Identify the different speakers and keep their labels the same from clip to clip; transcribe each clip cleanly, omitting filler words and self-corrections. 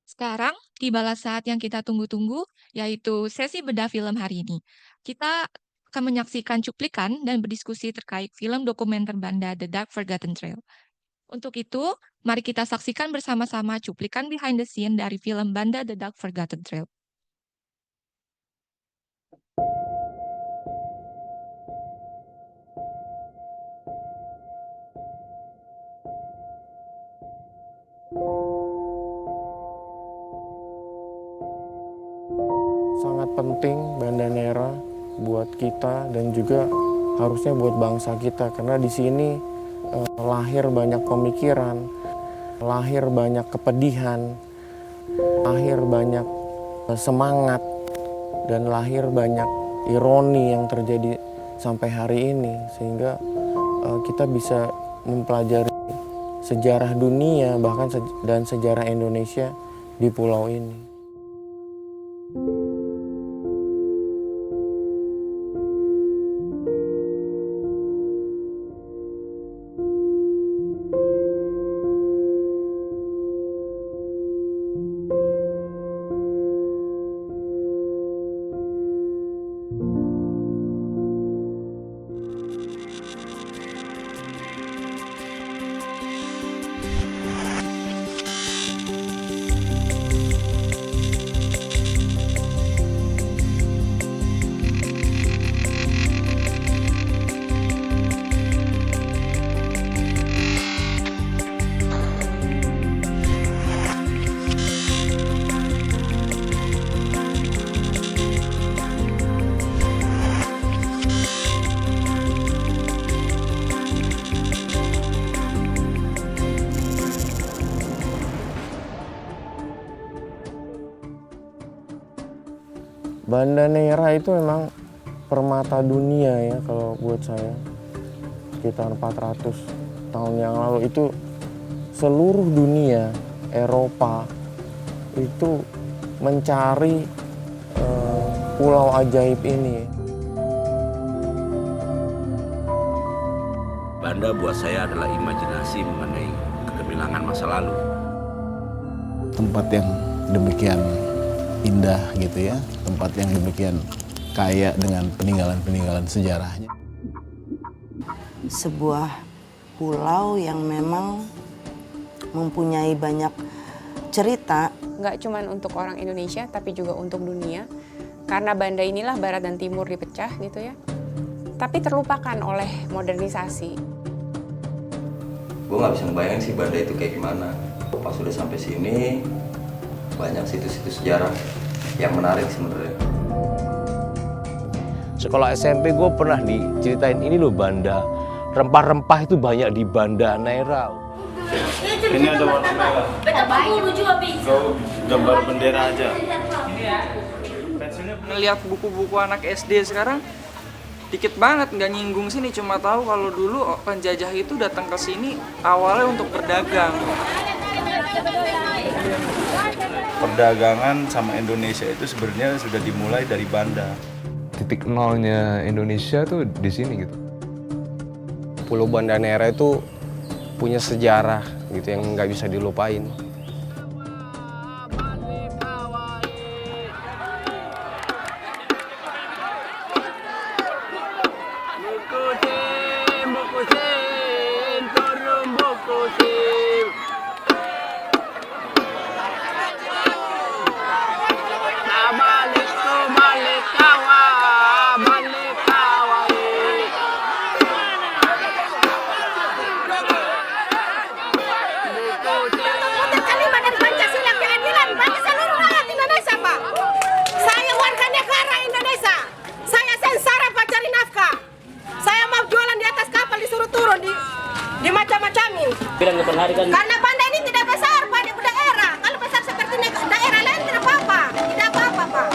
Speaker 1: Sekarang, tibalah saat yang kita tunggu-tunggu, yaitu sesi bedah film hari ini. Kita akan menyaksikan cuplikan dan berdiskusi terkait film dokumenter Banda The Dark Forgotten Trail. Untuk itu, mari kita saksikan bersama-sama cuplikan behind the scene dari film Banda The Dark Forgotten Trail.
Speaker 2: Sangat penting Banda Nera buat kita dan juga harusnya buat bangsa kita, karena di sini lahir banyak pemikiran, lahir banyak kepedihan, lahir banyak semangat, dan lahir banyak ironi yang terjadi sampai hari ini, sehingga kita bisa mempelajari sejarah dunia bahkan dan sejarah Indonesia di pulau ini. Banda Nera itu memang permata dunia ya kalau buat saya. Sekitar 400 tahun yang lalu itu seluruh dunia, Eropa itu mencari pulau ajaib ini.
Speaker 3: Banda buat saya adalah imajinasi mengenai kegemilangan masa lalu.
Speaker 4: Tempat yang demikian indah gitu ya, tempat yang demikian kaya dengan peninggalan-peninggalan sejarahnya.
Speaker 5: Sebuah pulau yang memang mempunyai banyak cerita.
Speaker 6: Nggak cuma untuk orang Indonesia, tapi juga untuk dunia. Karena Banda inilah Barat dan Timur dipecah gitu ya. Tapi terlupakan oleh modernisasi.
Speaker 7: Gue nggak bisa ngebayangin sih Banda itu kayak gimana. Pas sudah sampai sini, banyak situs-situs sejarah yang menarik sebenarnya.
Speaker 8: Sekolah SMP gue pernah diceritain ini loh Banda. Rempah-rempah itu banyak di Banda Nera.
Speaker 9: Ini ada warna merah. Kau gambar bendera aja.
Speaker 10: Ngelihat buku-buku anak SD sekarang dikit banget nggak nyinggung sini, cuma tahu kalau dulu penjajah itu datang ke sini awalnya untuk berdagang.
Speaker 9: Perdagangan sama Indonesia itu sebenarnya sudah dimulai dari Banda.
Speaker 11: Titik nolnya Indonesia tuh di sini gitu.
Speaker 12: Pulau Banda Nera itu punya sejarah gitu yang nggak bisa dilupain.
Speaker 13: Karena Banda ini tidak besar pada daerah. Kalau besar seperti daerah lain tidak apa-apa. Tidak apa-apa, Pak.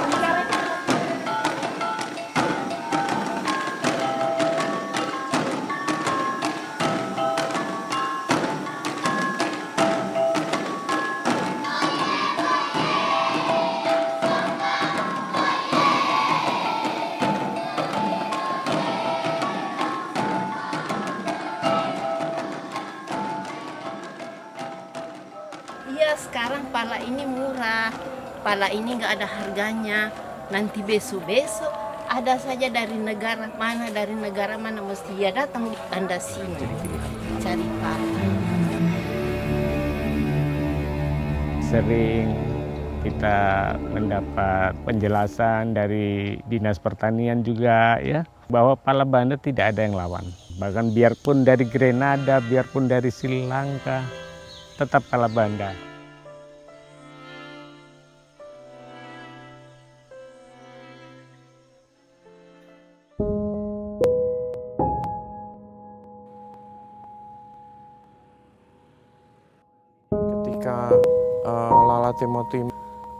Speaker 13: Iya, sekarang pala ini murah. Pala ini nggak ada harganya. Nanti besok-besok ada saja dari negara mana mesti dia datang di Anda sini cari pala.
Speaker 14: Sering kita mendapat penjelasan dari Dinas Pertanian juga ya, bahwa pala Banda tidak ada yang lawan. Bahkan biarpun dari Grenada, biarpun dari Sri Lanka, tetap pala Banda.
Speaker 2: Ketika Lala Timothy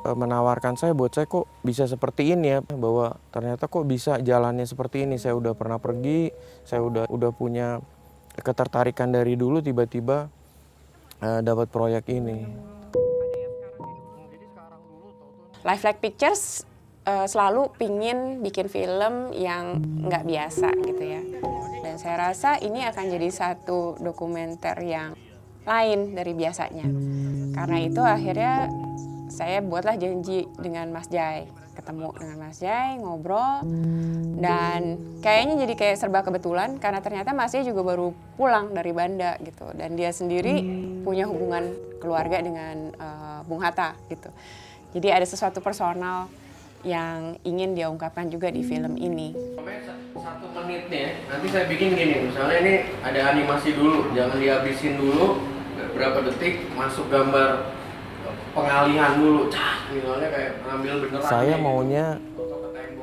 Speaker 2: menawarkan saya, buat saya kok bisa seperti ini ya, bahwa ternyata kok bisa jalannya seperti ini. Saya udah pernah pergi, saya udah punya ketertarikan dari dulu, tiba-tiba dapat proyek ini.
Speaker 6: Lifelike Pictures selalu pingin bikin film yang nggak biasa gitu ya. Dan saya rasa ini akan jadi satu dokumenter yang lain dari biasanya. Karena itu akhirnya saya buatlah janji dengan Mas Jai. Ketemu dengan Mas Jai, ngobrol. Dan kayaknya jadi kayak serba kebetulan karena ternyata Mas Jai juga baru pulang dari Banda gitu. Dan dia sendiri punya hubungan keluarga dengan Bung Hatta gitu. Jadi ada sesuatu personal yang ingin dia ungkapkan juga di film ini.
Speaker 2: 1 menit nih ya, nanti saya bikin gini, misalnya ini ada animasi dulu, jangan dihabisin dulu, berapa detik, masuk gambar pengalihan dulu, misalnya kayak ngambil beneran. Saya maunya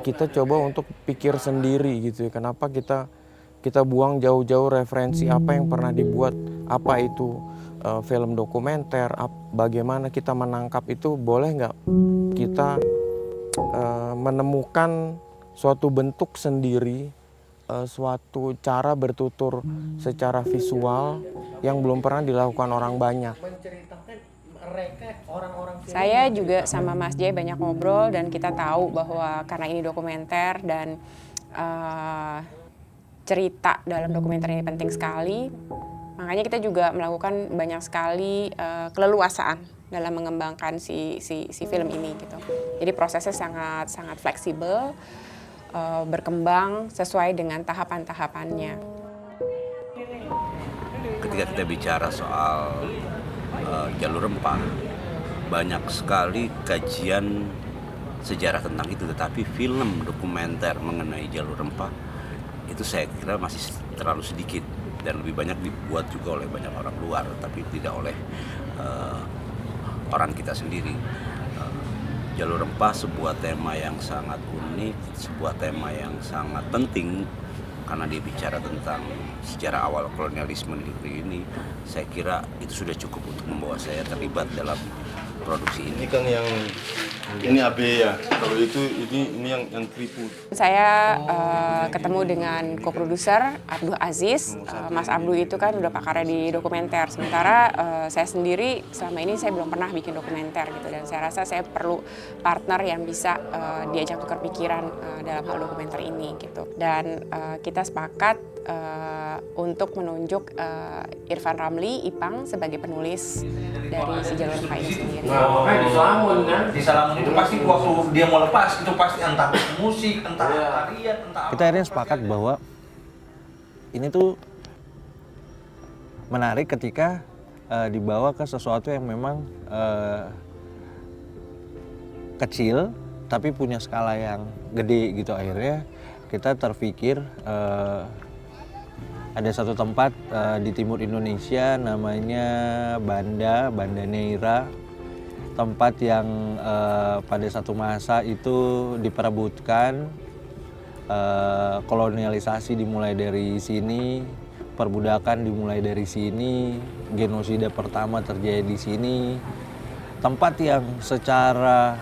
Speaker 2: kita coba untuk pikir sendiri gitu ya, kenapa kita buang jauh-jauh referensi apa yang pernah dibuat, apa itu film dokumenter, bagaimana kita menangkap itu, boleh nggak kita menemukan suatu bentuk sendiri, suatu cara bertutur secara visual yang belum pernah dilakukan orang banyak.
Speaker 6: Saya juga sama Mas Jai banyak ngobrol dan kita tahu bahwa karena ini dokumenter dan cerita dalam dokumenter ini penting sekali, makanya kita juga melakukan banyak sekali keleluasaan dalam mengembangkan si film ini gitu. Jadi prosesnya sangat fleksibel, berkembang sesuai dengan tahapan-tahapannya.
Speaker 3: Ketika kita bicara soal jalur rempah, banyak sekali kajian sejarah tentang itu, tetapi film dokumenter mengenai jalur rempah itu saya kira masih terlalu sedikit dan lebih banyak dibuat juga oleh banyak orang luar, tapi tidak oleh orang kita sendiri. Jalur rempah sebuah tema yang sangat unik, sebuah tema yang sangat penting karena dia bicara tentang sejarah awal kolonialisme di negeri ini. Saya kira itu sudah cukup untuk membawa saya terlibat dalam produksi ini.
Speaker 9: Ini kan yang ini AB ya, kalau itu ini yang tripod.
Speaker 6: Saya ketemu dengan co-produser Abdul Aziz. Mas Abdul itu kan udah pakarnya di dokumenter. Sementara saya sendiri selama ini saya belum pernah bikin dokumenter gitu, dan saya rasa saya perlu partner yang bisa diajak tukar pikiran dalam hal dokumenter ini gitu. Dan kita sepakat untuk menunjuk Irfan Ramli, Ipang sebagai penulis dari si jalur rempah ini sendiri.
Speaker 15: Nah, makanya di Salamun kan? Di Salamun itu pasti waktu dia mau lepas, itu pasti entah musik, entah tarian, entah apa.
Speaker 16: Kita akhirnya sepakat bahwa ini tuh menarik ketika dibawa ke sesuatu yang memang kecil, tapi punya skala yang gede gitu. Akhirnya kita terpikir ada satu tempat di timur Indonesia namanya Banda Neira, tempat yang pada satu masa itu diperebutkan, kolonialisasi dimulai dari sini, perbudakan dimulai dari sini, genosida pertama terjadi di sini, tempat yang secara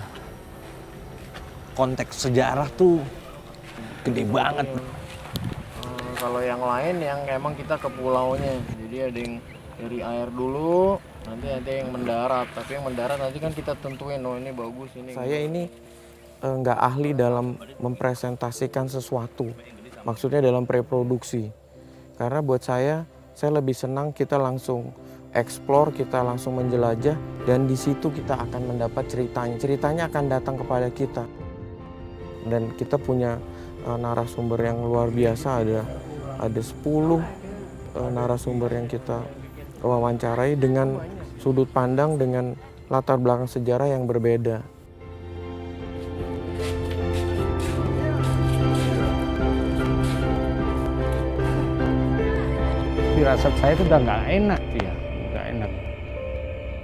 Speaker 16: konteks sejarah tuh gede banget.
Speaker 2: Kalau yang lain yang emang kita ke pulaunya, jadi ada yang dari air dulu, nanti ada yang mendarat, tapi yang mendarat nanti kan kita tentuin, oh ini bagus ini. Saya ini nggak ahli dalam mempresentasikan sesuatu, maksudnya dalam preproduksi, karena buat saya lebih senang kita langsung explore, kita langsung menjelajah, dan di situ kita akan mendapat ceritanya. Ceritanya akan datang kepada kita. Dan kita punya narasumber yang luar biasa, ada 10 narasumber yang kita wawancarai dengan sudut pandang, dengan latar belakang sejarah yang berbeda.
Speaker 14: Firasat saya itu udah nggak enak ya, nggak enak.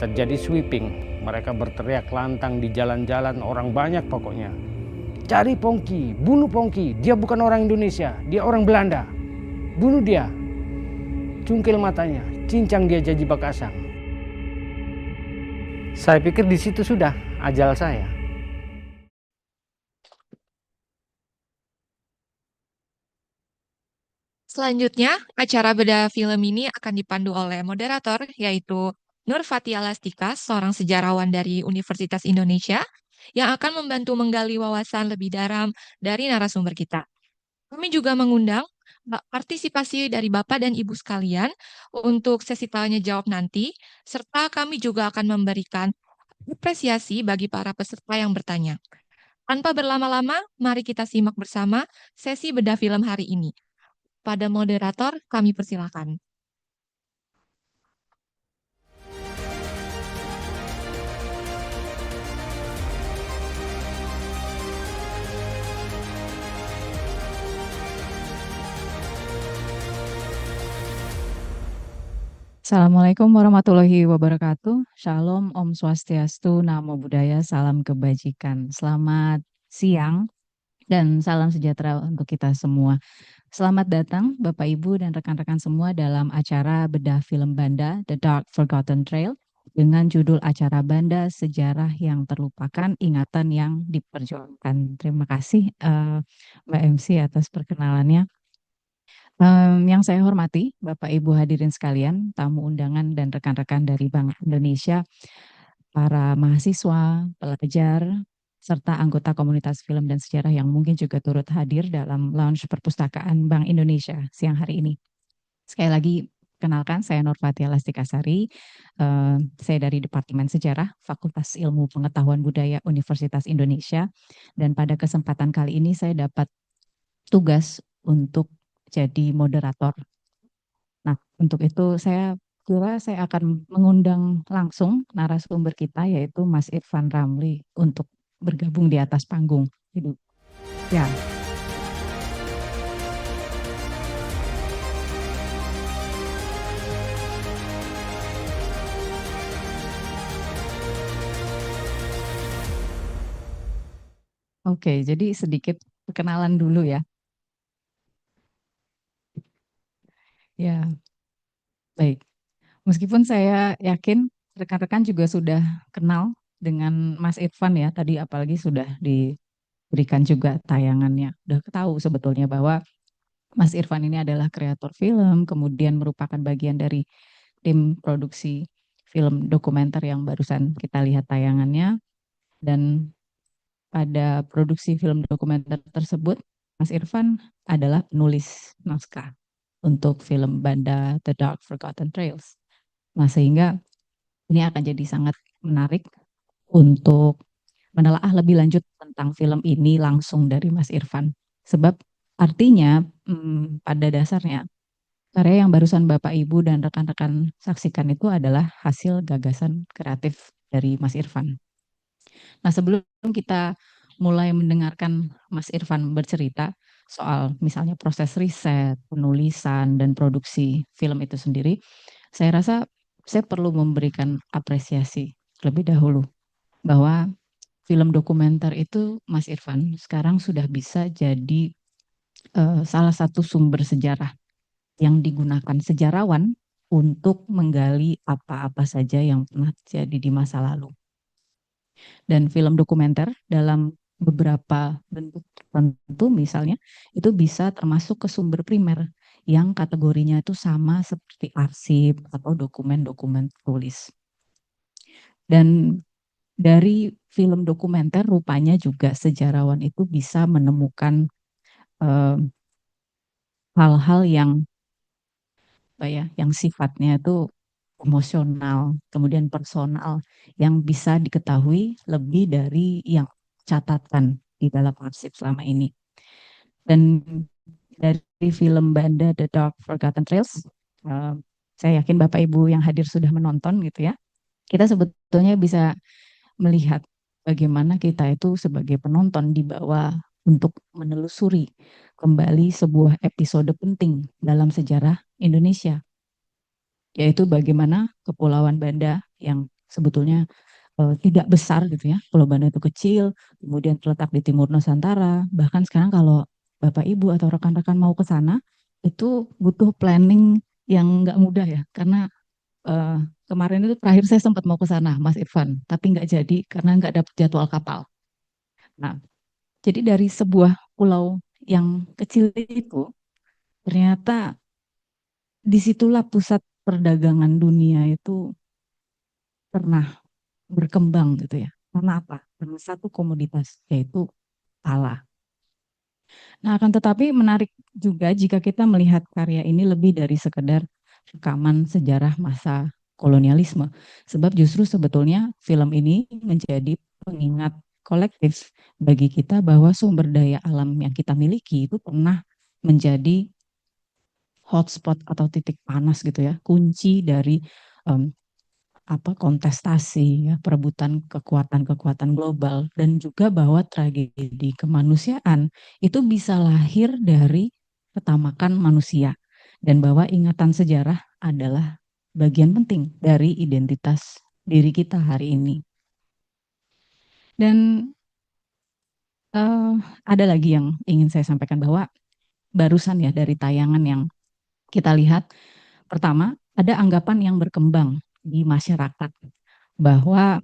Speaker 14: Terjadi sweeping, mereka berteriak lantang di jalan-jalan, orang banyak pokoknya. Cari Pongki, bunuh Pongki, dia bukan orang Indonesia, dia orang Belanda. Bunuh dia, cungkil matanya, cincang dia jadi bakasang. Saya pikir di situ sudah ajal saya.
Speaker 1: Selanjutnya, acara bedah film ini akan dipandu oleh moderator, yaitu Nur Fatia Lastika, seorang sejarawan dari Universitas Indonesia, yang akan membantu menggali wawasan lebih dalam dari narasumber kita. Kami juga mengundang partisipasi dari Bapak dan Ibu sekalian untuk sesi tanya jawab nanti, serta kami juga akan memberikan apresiasi bagi para peserta yang bertanya. Tanpa berlama-lama, mari kita simak bersama sesi bedah film hari ini. Pada moderator, kami persilakan.
Speaker 17: Assalamualaikum warahmatullahi wabarakatuh. Shalom, Om Swastiastu, Namo Buddhaya, salam kebajikan. Selamat siang dan salam sejahtera untuk kita semua. Selamat datang Bapak Ibu dan rekan-rekan semua dalam acara bedah film Banda, The Dark Forgotten Trail, dengan judul acara Banda, Sejarah yang Terlupakan, Ingatan yang Diperjuangkan. Terima kasih Mbak MC atas perkenalannya. Yang saya hormati, Bapak Ibu hadirin sekalian, tamu undangan dan rekan-rekan dari Bank Indonesia, para mahasiswa, pelajar, serta anggota komunitas film dan sejarah yang mungkin juga turut hadir dalam lounge perpustakaan Bank Indonesia siang hari ini. Sekali lagi, kenalkan saya Nur Fatia Lastikasari, saya dari Departemen Sejarah, Fakultas Ilmu Pengetahuan Budaya Universitas Indonesia, dan pada kesempatan kali ini saya dapat tugas untuk jadi moderator. Nah, untuk itu saya kira saya akan mengundang langsung narasumber kita, yaitu Mas Irfan Ramli, untuk bergabung di atas panggung. Ya. Oke, jadi sedikit perkenalan dulu ya. Ya, baik. Meskipun saya yakin rekan-rekan juga sudah kenal dengan Mas Irfan ya, tadi apalagi sudah diberikan juga tayangannya. Udah tahu sebetulnya bahwa Mas Irfan ini adalah kreator film, kemudian merupakan bagian dari tim produksi film dokumenter yang barusan kita lihat tayangannya. Dan pada produksi film dokumenter tersebut, Mas Irfan adalah penulis naskah untuk film Banda, The Dark Forgotten Trails. Nah, sehingga ini akan jadi sangat menarik untuk menelaah lebih lanjut tentang film ini langsung dari Mas Irfan. Sebab artinya pada dasarnya karya yang barusan Bapak Ibu dan rekan-rekan saksikan itu adalah hasil gagasan kreatif dari Mas Irfan. Nah, sebelum kita mulai mendengarkan Mas Irfan bercerita soal misalnya proses riset, penulisan, dan produksi film itu sendiri, saya rasa saya perlu memberikan apresiasi terlebih dahulu bahwa film dokumenter itu, Mas Irfan, sekarang sudah bisa jadi salah satu sumber sejarah yang digunakan sejarawan untuk menggali apa-apa saja yang pernah terjadi di masa lalu. Dan film dokumenter dalam beberapa bentuk tertentu misalnya itu bisa termasuk ke sumber primer yang kategorinya itu sama seperti arsip atau dokumen-dokumen tulis. Dan dari film dokumenter rupanya juga sejarawan itu bisa menemukan hal-hal yang sifatnya itu emosional, kemudian personal yang bisa diketahui lebih dari yang catatan di dalam arsip selama ini. Dan dari film Banda The Dark Forgotten Trails, saya yakin Bapak Ibu yang hadir sudah menonton gitu ya. Kita sebetulnya bisa melihat bagaimana kita itu sebagai penonton dibawa untuk menelusuri kembali sebuah episode penting dalam sejarah Indonesia, yaitu bagaimana Kepulauan Banda yang sebetulnya tidak besar gitu ya. Pulau Banda itu kecil, kemudian terletak di timur Nusantara. Bahkan sekarang kalau Bapak Ibu atau rekan-rekan mau ke sana, itu butuh planning yang nggak mudah ya. Karena kemarin itu terakhir saya sempat mau ke sana, Mas Irfan, tapi nggak jadi karena nggak dapat jadwal kapal. Nah, jadi dari sebuah pulau yang kecil itu, ternyata disitulah pusat perdagangan dunia itu pernah berkembang gitu ya. Karena apa? Karena satu komoditas, yaitu pala. Nah, akan tetapi menarik juga jika kita melihat karya ini lebih dari sekedar rekaman sejarah masa kolonialisme. Sebab justru sebetulnya film ini menjadi pengingat kolektif bagi kita bahwa sumber daya alam yang kita miliki itu pernah menjadi hotspot atau titik panas gitu ya, kunci dari kontestasi ya, perebutan kekuatan-kekuatan global, dan juga bahwa tragedi kemanusiaan itu bisa lahir dari ketamakan manusia, dan bahwa ingatan sejarah adalah bagian penting dari identitas diri kita hari ini. Dan ada lagi yang ingin saya sampaikan, bahwa barusan ya dari tayangan yang kita lihat, pertama ada anggapan yang berkembang di masyarakat bahwa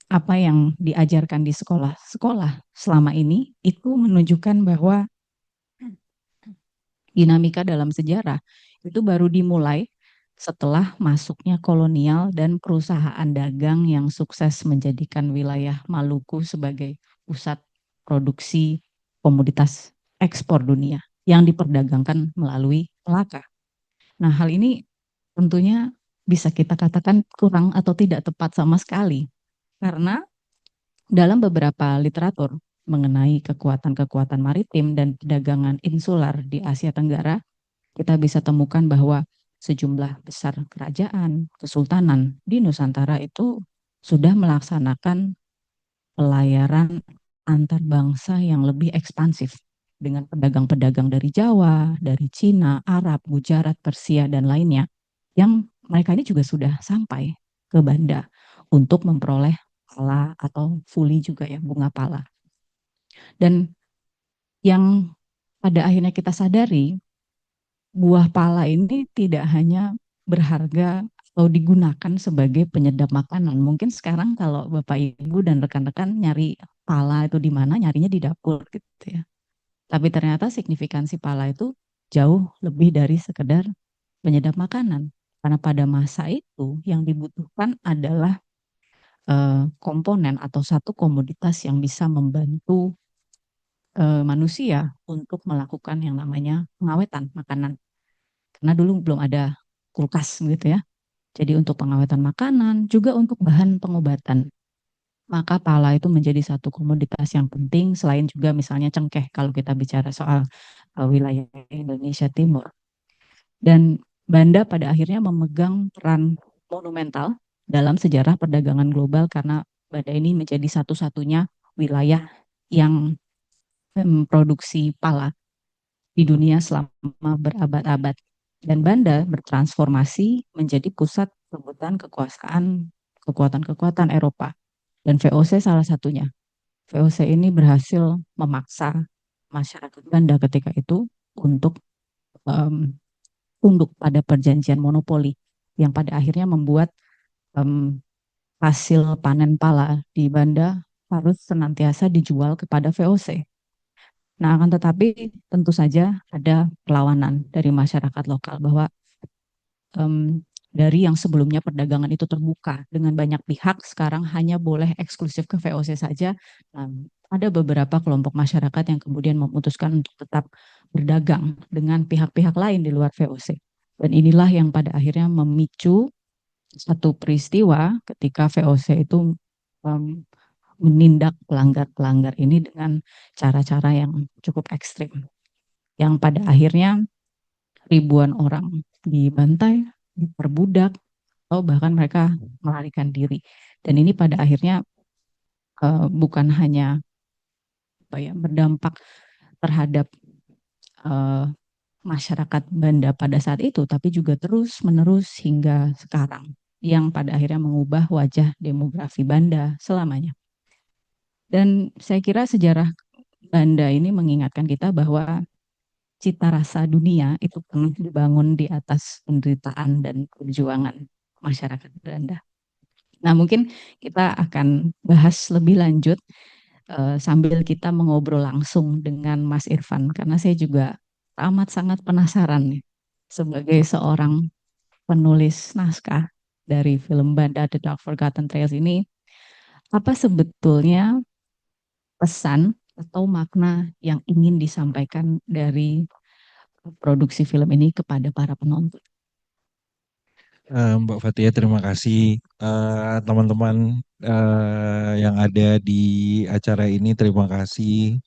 Speaker 17: apa yang diajarkan di sekolah-sekolah selama ini itu menunjukkan bahwa dinamika dalam sejarah itu baru dimulai setelah masuknya kolonial dan perusahaan dagang yang sukses menjadikan wilayah Maluku sebagai pusat produksi komoditas ekspor dunia yang diperdagangkan melalui Melaka. Nah, hal ini tentunya bisa kita katakan kurang atau tidak tepat sama sekali, karena dalam beberapa literatur mengenai kekuatan-kekuatan maritim dan perdagangan insular di Asia Tenggara, kita bisa temukan bahwa sejumlah besar kerajaan, kesultanan di Nusantara itu sudah melaksanakan pelayaran antar bangsa yang lebih ekspansif dengan pedagang-pedagang dari Jawa, dari Cina, Arab, Gujarat, Persia, dan lainnya, yang mereka ini juga sudah sampai ke Banda untuk memperoleh pala atau fuli juga ya, bunga pala. Dan yang pada akhirnya kita sadari, buah pala ini tidak hanya berharga atau digunakan sebagai penyedap makanan. Mungkin sekarang kalau Bapak Ibu dan rekan-rekan nyari pala itu di mana, nyarinya di dapur gitu ya. Tapi ternyata signifikansi pala itu jauh lebih dari sekedar penyedap makanan. Karena pada masa itu yang dibutuhkan adalah komponen atau satu komoditas yang bisa membantu manusia untuk melakukan yang namanya pengawetan makanan. Karena dulu belum ada kulkas gitu ya. Jadi untuk pengawetan makanan, juga untuk bahan pengobatan. Maka pala itu menjadi satu komoditas yang penting, selain juga misalnya cengkeh kalau kita bicara soal wilayah Indonesia Timur. Dan Banda pada akhirnya memegang peran monumental dalam sejarah perdagangan global, karena Banda ini menjadi satu-satunya wilayah yang memproduksi pala di dunia selama berabad-abad. Dan Banda bertransformasi menjadi pusat perebutan kekuatan-kekuatan Eropa. Dan VOC salah satunya. VOC ini berhasil memaksa masyarakat Banda ketika itu untuk tunduk pada perjanjian monopoli yang pada akhirnya membuat hasil panen pala di Banda harus senantiasa dijual kepada VOC. Nah, akan tetapi tentu saja ada perlawanan dari masyarakat lokal, bahwa dari yang sebelumnya perdagangan itu terbuka dengan banyak pihak, sekarang hanya boleh eksklusif ke VOC saja. Ada beberapa kelompok masyarakat yang kemudian memutuskan untuk tetap berdagang dengan pihak-pihak lain di luar VOC. Dan inilah yang pada akhirnya memicu satu peristiwa ketika VOC itu um, menindak pelanggar-pelanggar ini dengan cara-cara yang cukup ekstrim, yang pada akhirnya ribuan orang dibantai, diperbudak, atau bahkan mereka melarikan diri. Dan ini pada akhirnya bukan hanya berdampak terhadap masyarakat Banda pada saat itu, tapi juga terus-menerus hingga sekarang, yang pada akhirnya mengubah wajah demografi Banda selamanya. Dan saya kira sejarah Banda ini mengingatkan kita bahwa cita rasa dunia itu pernah dibangun di atas penderitaan dan perjuangan masyarakat Belanda. Nah, mungkin kita akan bahas lebih lanjut sambil kita mengobrol langsung dengan Mas Irfan, karena saya juga amat sangat penasaran nih, sebagai seorang penulis naskah dari film Banda The Dark Forgotten Trails ini, apa sebetulnya pesan atau makna yang ingin disampaikan dari produksi film ini kepada para penonton?
Speaker 18: Mbak Fatia, terima kasih. Teman-teman yang ada di acara ini, terima kasih.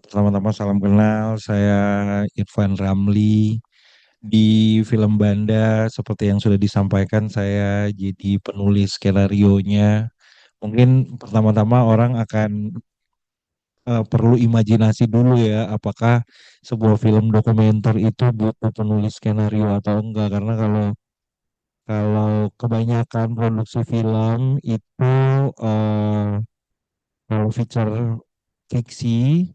Speaker 18: Pertama-tama salam kenal, saya Irfan Ramli. Di film Banda, seperti yang sudah disampaikan, saya jadi penulis skenarionya. Mungkin pertama-tama orang akan perlu imajinasi dulu ya, apakah sebuah film dokumenter itu butuh penulis skenario atau enggak. Karena kalau kebanyakan produksi film itu kalau feature fiksi,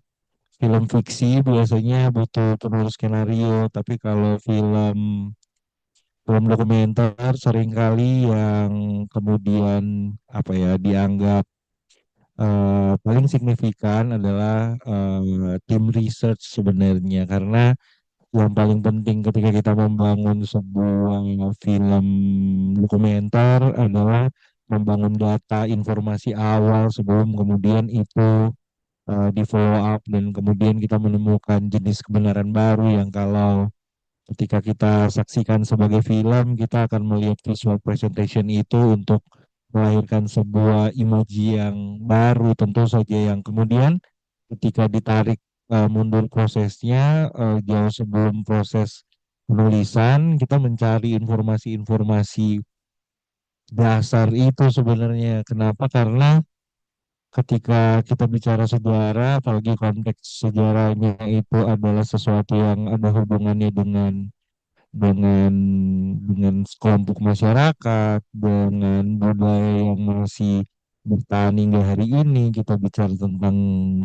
Speaker 18: film fiksi biasanya butuh penulis skenario, tapi kalau film dokumenter seringkali yang kemudian apa ya dianggap paling signifikan adalah tim research sebenarnya, karena yang paling penting ketika kita membangun sebuah film dokumenter adalah membangun data informasi awal sebelum kemudian itu di follow up dan kemudian kita menemukan jenis kebenaran baru yang kalau ketika kita saksikan sebagai film kita akan melihat visual presentation itu untuk melahirkan sebuah imaji yang baru tentu saja, yang kemudian ketika ditarik mundur prosesnya jauh sebelum proses penulisan kita mencari informasi-informasi dasar itu sebenarnya. Kenapa? Karena ketika kita bicara sejarah, apalagi konteks sejarahnya itu adalah sesuatu yang ada hubungannya dengan dengan sekelompok masyarakat, dengan budaya yang masih bertahan hingga hari ini. Kita bicara tentang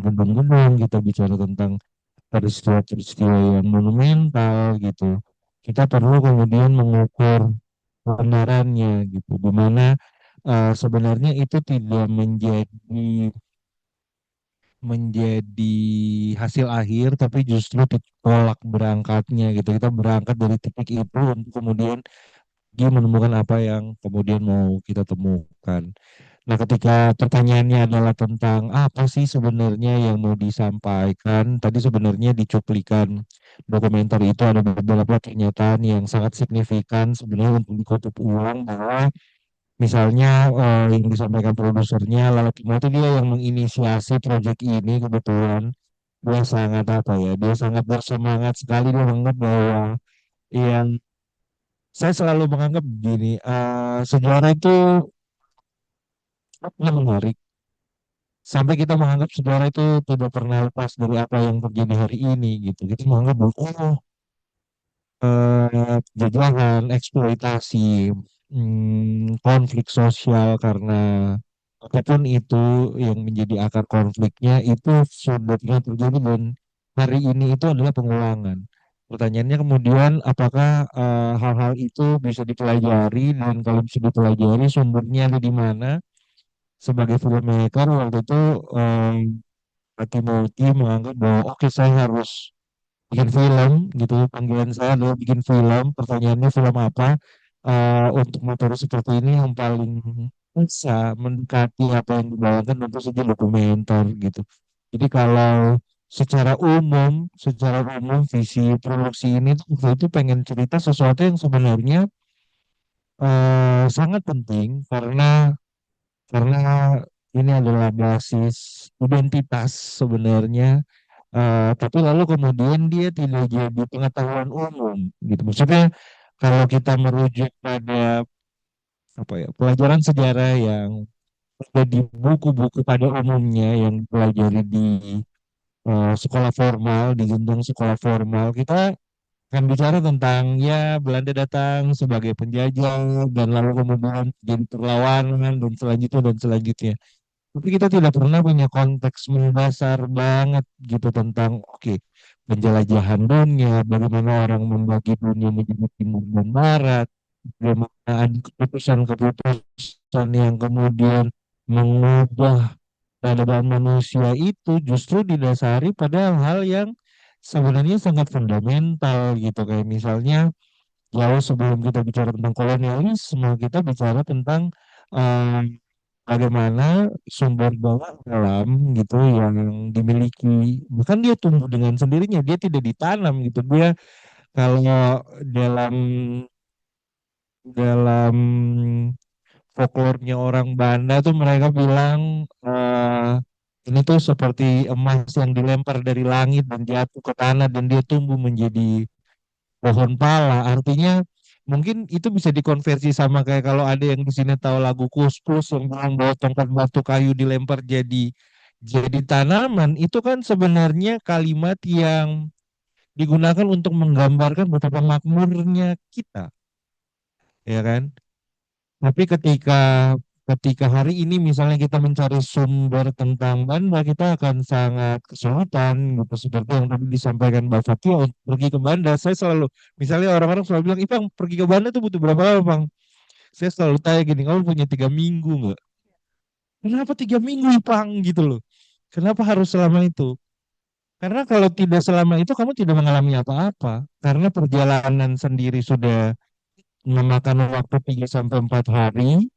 Speaker 18: gedung-gedung, kita bicara tentang peristiwa-peristiwa yang monumental gitu. Kita perlu kemudian mengukur kebenarannya gitu, di mana sebenarnya itu tidak menjadi hasil akhir, tapi justru tolak berangkatnya gitu. Kita berangkat dari titik itu untuk kemudian dia menemukan apa yang kemudian mau kita temukan. Nah, ketika pertanyaannya adalah tentang apa sih sebenarnya yang mau disampaikan, tadi sebenarnya di cuplikan dokumenter itu ada beberapa pernyataan yang sangat signifikan sebenarnya untuk dikutip ulang, bahwa misalnya yang disampaikan produsernya Lala Timo itu dia yang menginisiasi proyek ini. Kebetulan dia sangat apa ya, dia sangat bersemangat sekali. Dia menganggap bahwa yang saya selalu menganggap begini, sejarah itu menarik. Sampai kita menganggap sejarah itu tidak pernah lepas dari apa yang terjadi hari ini gitu. Kita menganggap bahwa jajahan, eksploitasi, konflik sosial karena apapun itu yang menjadi akar konfliknya itu sudah pernah terjadi dan hari ini itu adalah pengulangan. Pertanyaannya kemudian apakah hal-hal itu bisa dipelajari, dan kalau bisa dipelajari sumbernya ada di mana? Sebagai filmmaker waktu itu Timothy menganggap bahwa oke, saya harus bikin film gitu. Panggilan saya adalah bikin film. Pertanyaannya film apa? Untuk materi seperti ini yang paling bisa mendekati apa yang dibayangkan tentu saja dokumenter gitu. Jadi kalau secara umum visi produksi ini tuh waktu itu pengen cerita sesuatu yang sebenarnya sangat penting karena ini adalah basis identitas sebenarnya. Tapi lalu kemudian dia tidak jadi pengetahuan umum gitu. Maksudnya kalau kita merujuk pada apa ya pelajaran sejarah yang ada di buku-buku pada umumnya yang dipelajari di sekolah formal, di jenjang sekolah formal, kita akan bicara tentang ya Belanda datang sebagai penjajah dan lalu kemudian jadi perlawanan dan selanjutnya. Tapi kita tidak pernah punya konteks mendasar banget gitu tentang oke, penjelajahan dunia, bagaimana orang membagi dunia menjadi timur dan barat, bagaimana ada keputusan-keputusan yang kemudian mengubah keadaan manusia itu justru didasari pada hal yang sebenarnya sangat fundamental gitu kayak misalnya jauh sebelum kita bicara tentang kolonialisme kita bicara tentang eh, bagaimana sumber daya alam gitu yang dimiliki bahkan dia tumbuh dengan sendirinya dia tidak ditanam gitu dia kalau dalam dalam folklore-nya orang Banda tuh mereka bilang ini tuh seperti emas yang dilempar dari langit dan jatuh ke tanah dan dia tumbuh menjadi pohon pala. Artinya mungkin itu bisa dikonversi sama kayak kalau ada yang di sini tahu lagu Kus Plus yang bilang bahwa tongkat batu kayu dilempar jadi tanaman. Itu kan sebenarnya kalimat yang digunakan untuk menggambarkan betapa makmurnya kita, ya kan? Tapi ketika hari ini misalnya kita mencari sumber tentang Banda, kita akan sangat kesulitan gitu seperti yang tadi disampaikan Mbak Fatia untuk pergi ke Banda. Saya selalu misalnya orang-orang selalu bilang, "Ipang pergi ke Banda tuh butuh berapa lama, Bang?" Saya selalu tanya gini, "Kamu punya 3 minggu nggak?" Kenapa 3 minggu, Ipang gitu loh? Kenapa harus selama itu? Karena kalau tidak selama itu kamu tidak mengalami apa-apa. Karena perjalanan sendiri sudah memakan waktu 3 sampai 4 hari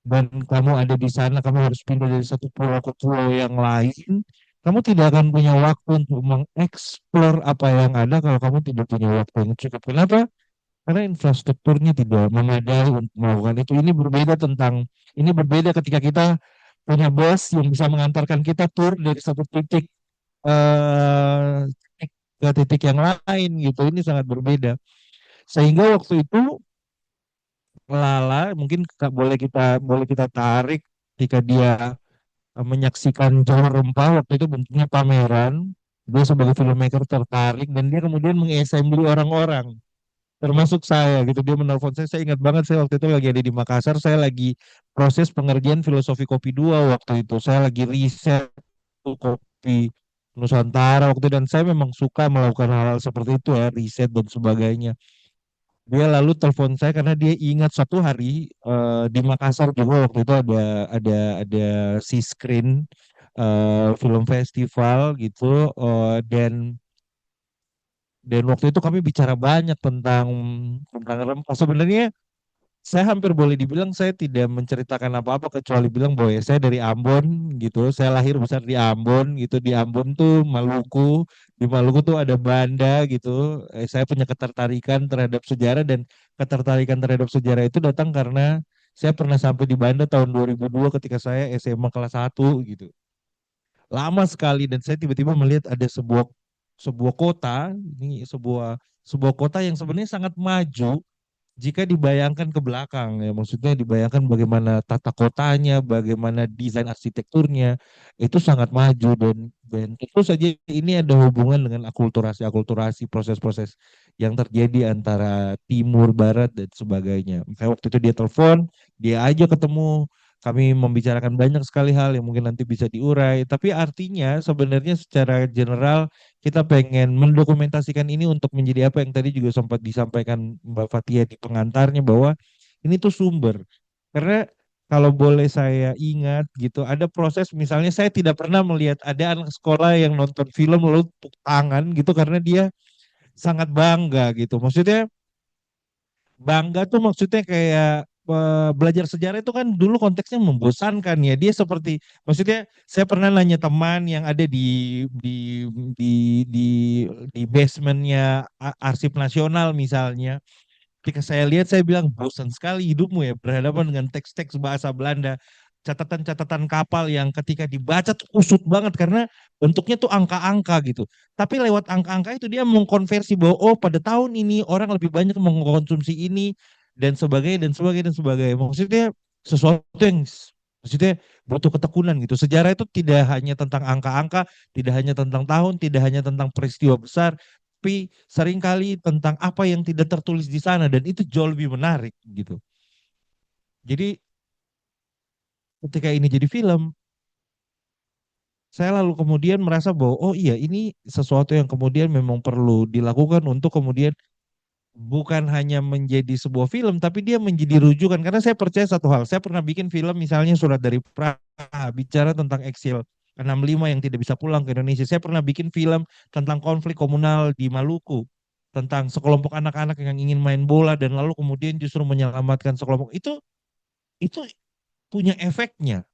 Speaker 18: dan kamu ada di sana, kamu harus pindah dari satu pulau ke pulau yang lain, kamu tidak akan punya waktu untuk mengeksplor apa yang ada kalau kamu tidak punya waktu yang cukup. Kenapa? Karena infrastrukturnya tidak memadai untuk melakukan itu. Ini berbeda ketika kita punya bus yang bisa mengantarkan kita tur dari satu eh, titik ke titik yang lain gitu. Ini sangat berbeda. Sehingga waktu itu Lala mungkin boleh kita tarik ketika dia menyaksikan Jalur Rempah waktu itu bentuknya pameran. Dia sebagai filmmaker tertarik dan dia kemudian mengassembly orang-orang termasuk saya gitu. Dia menelpon saya ingat banget saya waktu itu lagi ada di Makassar, saya lagi proses pengerjaan filosofi kopi 2 waktu itu. Saya lagi riset tuh kopi Nusantara waktu itu dan saya memang suka melakukan hal-hal seperti itu ya, riset dan sebagainya. Dia lalu telepon saya karena dia ingat satu hari di Makassar juga waktu itu ada si screen film festival gitu dan waktu itu kami bicara banyak tentang rempah. Sebenarnya saya hampir boleh dibilang saya tidak menceritakan apa-apa kecuali bilang bahwa ya saya dari Ambon gitu. Saya lahir besar di Ambon gitu. Di Ambon tuh Maluku. Di Maluku tuh ada Banda gitu. Saya punya ketertarikan terhadap sejarah dan ketertarikan terhadap sejarah itu datang karena saya pernah sampai di Banda tahun 2002 ketika saya SMA kelas 1 gitu. Lama sekali dan saya tiba-tiba melihat ada sebuah sebuah kota, ini sebuah kota yang sebenarnya sangat maju jika dibayangkan ke belakang ya maksudnya dibayangkan bagaimana tata kotanya, bagaimana desain arsitekturnya itu sangat maju dan tentu saja ini ada hubungan dengan akulturasi proses-proses yang terjadi antara timur barat dan sebagainya. Makanya waktu itu dia telepon, dia aja ketemu, kami membicarakan banyak sekali hal yang mungkin nanti bisa diurai, tapi artinya sebenarnya secara general kita pengen mendokumentasikan ini untuk menjadi apa yang tadi juga sempat disampaikan Mbak Fatia di pengantarnya bahwa ini tuh sumber. Karena kalau boleh saya ingat gitu, ada proses misalnya saya tidak pernah melihat ada anak sekolah yang nonton film lalu tepuk tangan gitu karena dia sangat bangga gitu. Maksudnya bangga tuh maksudnya kayak belajar sejarah itu kan dulu konteksnya membosankan ya. Dia seperti maksudnya saya pernah nanya teman yang ada di di di di basementnya Arsip Nasional misalnya. Ketika saya lihat, saya bilang bosan sekali hidupmu ya berhadapan dengan teks-teks bahasa Belanda, catatan-catatan kapal yang ketika dibaca tuh kusut banget karena bentuknya tuh angka-angka gitu. Tapi lewat angka-angka itu dia mengkonversi bahwa oh pada tahun ini orang lebih banyak mengkonsumsi ini dan sebagainya dan sebagainya dan sebagainya. Maksudnya sesuatu yang maksudnya butuh ketekunan gitu. Sejarah itu tidak hanya tentang angka-angka, tidak hanya tentang tahun, tidak hanya tentang peristiwa besar, tapi seringkali tentang apa yang tidak tertulis di sana dan itu jauh lebih menarik gitu. Jadi ketika ini jadi film, saya lalu kemudian merasa bahwa oh iya ini sesuatu yang kemudian memang perlu dilakukan untuk kemudian bukan hanya menjadi sebuah film tapi dia menjadi rujukan karena saya percaya satu hal. Saya pernah bikin film misalnya Surat dari Praha bicara tentang eksil 65 yang tidak bisa pulang ke Indonesia. Saya pernah bikin film tentang konflik komunal di Maluku, tentang sekelompok anak-anak yang ingin main bola dan lalu kemudian justru menyelamatkan sekelompok itu punya efeknya.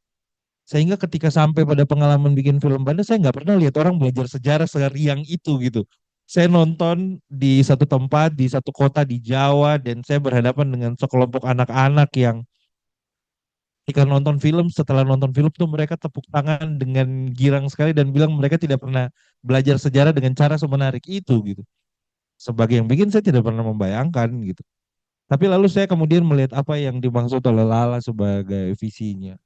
Speaker 18: Sehingga ketika sampai pada pengalaman bikin film Banda, saya nggak pernah lihat orang belajar sejarah seriang itu gitu. Saya nonton di satu tempat, di satu kota di Jawa, dan saya berhadapan dengan sekelompok anak-anak yang ketika nonton film, setelah nonton film tuh mereka tepuk tangan dengan girang sekali dan bilang mereka tidak pernah belajar sejarah dengan cara semenarik itu gitu. Sebagai yang bikin saya tidak pernah membayangkan gitu. Tapi lalu saya kemudian melihat apa yang dimaksud oleh Lala sebagai visinya.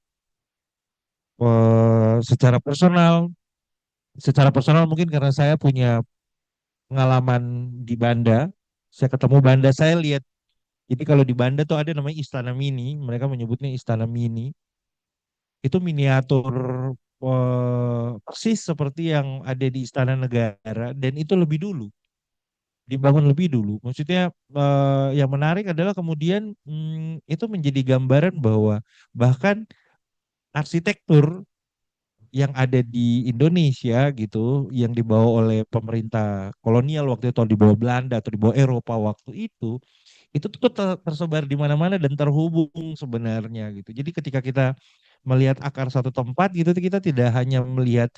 Speaker 18: Secara personal mungkin karena saya punya pengalaman di Banda, saya ketemu Banda, saya lihat. Jadi kalau di Banda tuh ada namanya Istana Mini, mereka menyebutnya Istana Mini. Itu miniatur persis seperti yang ada di Istana Negara dan itu lebih dulu, dibangun lebih dulu. Maksudnya yang menarik adalah kemudian itu menjadi gambaran bahwa bahkan arsitektur yang ada di Indonesia gitu, yang dibawa oleh pemerintah kolonial waktu itu, atau dibawa Belanda atau dibawa Eropa waktu itu tuh tersebar di mana-mana dan terhubung sebenarnya gitu. Jadi ketika kita melihat akar satu tempat gitu, kita tidak hanya melihat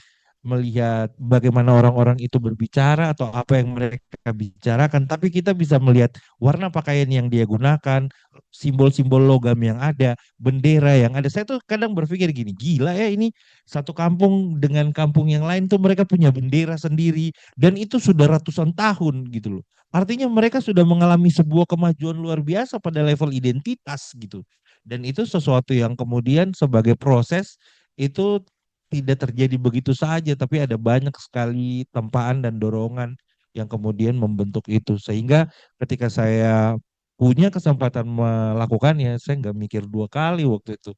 Speaker 18: melihat bagaimana orang-orang itu berbicara atau apa yang mereka bicarakan, tapi kita bisa melihat warna pakaian yang dia gunakan, simbol-simbol logam yang ada, bendera yang ada. Saya tuh kadang berpikir gini, gila ya ini satu kampung dengan kampung yang lain tuh mereka punya bendera sendiri dan itu sudah ratusan tahun gitu loh. Artinya mereka sudah mengalami sebuah kemajuan luar biasa pada level identitas gitu. Dan itu sesuatu yang kemudian sebagai proses itu tidak terjadi begitu saja, tapi ada banyak sekali tempaan dan dorongan yang kemudian membentuk itu. Sehingga ketika saya punya kesempatan melakukannya, saya nggak mikir dua kali waktu itu.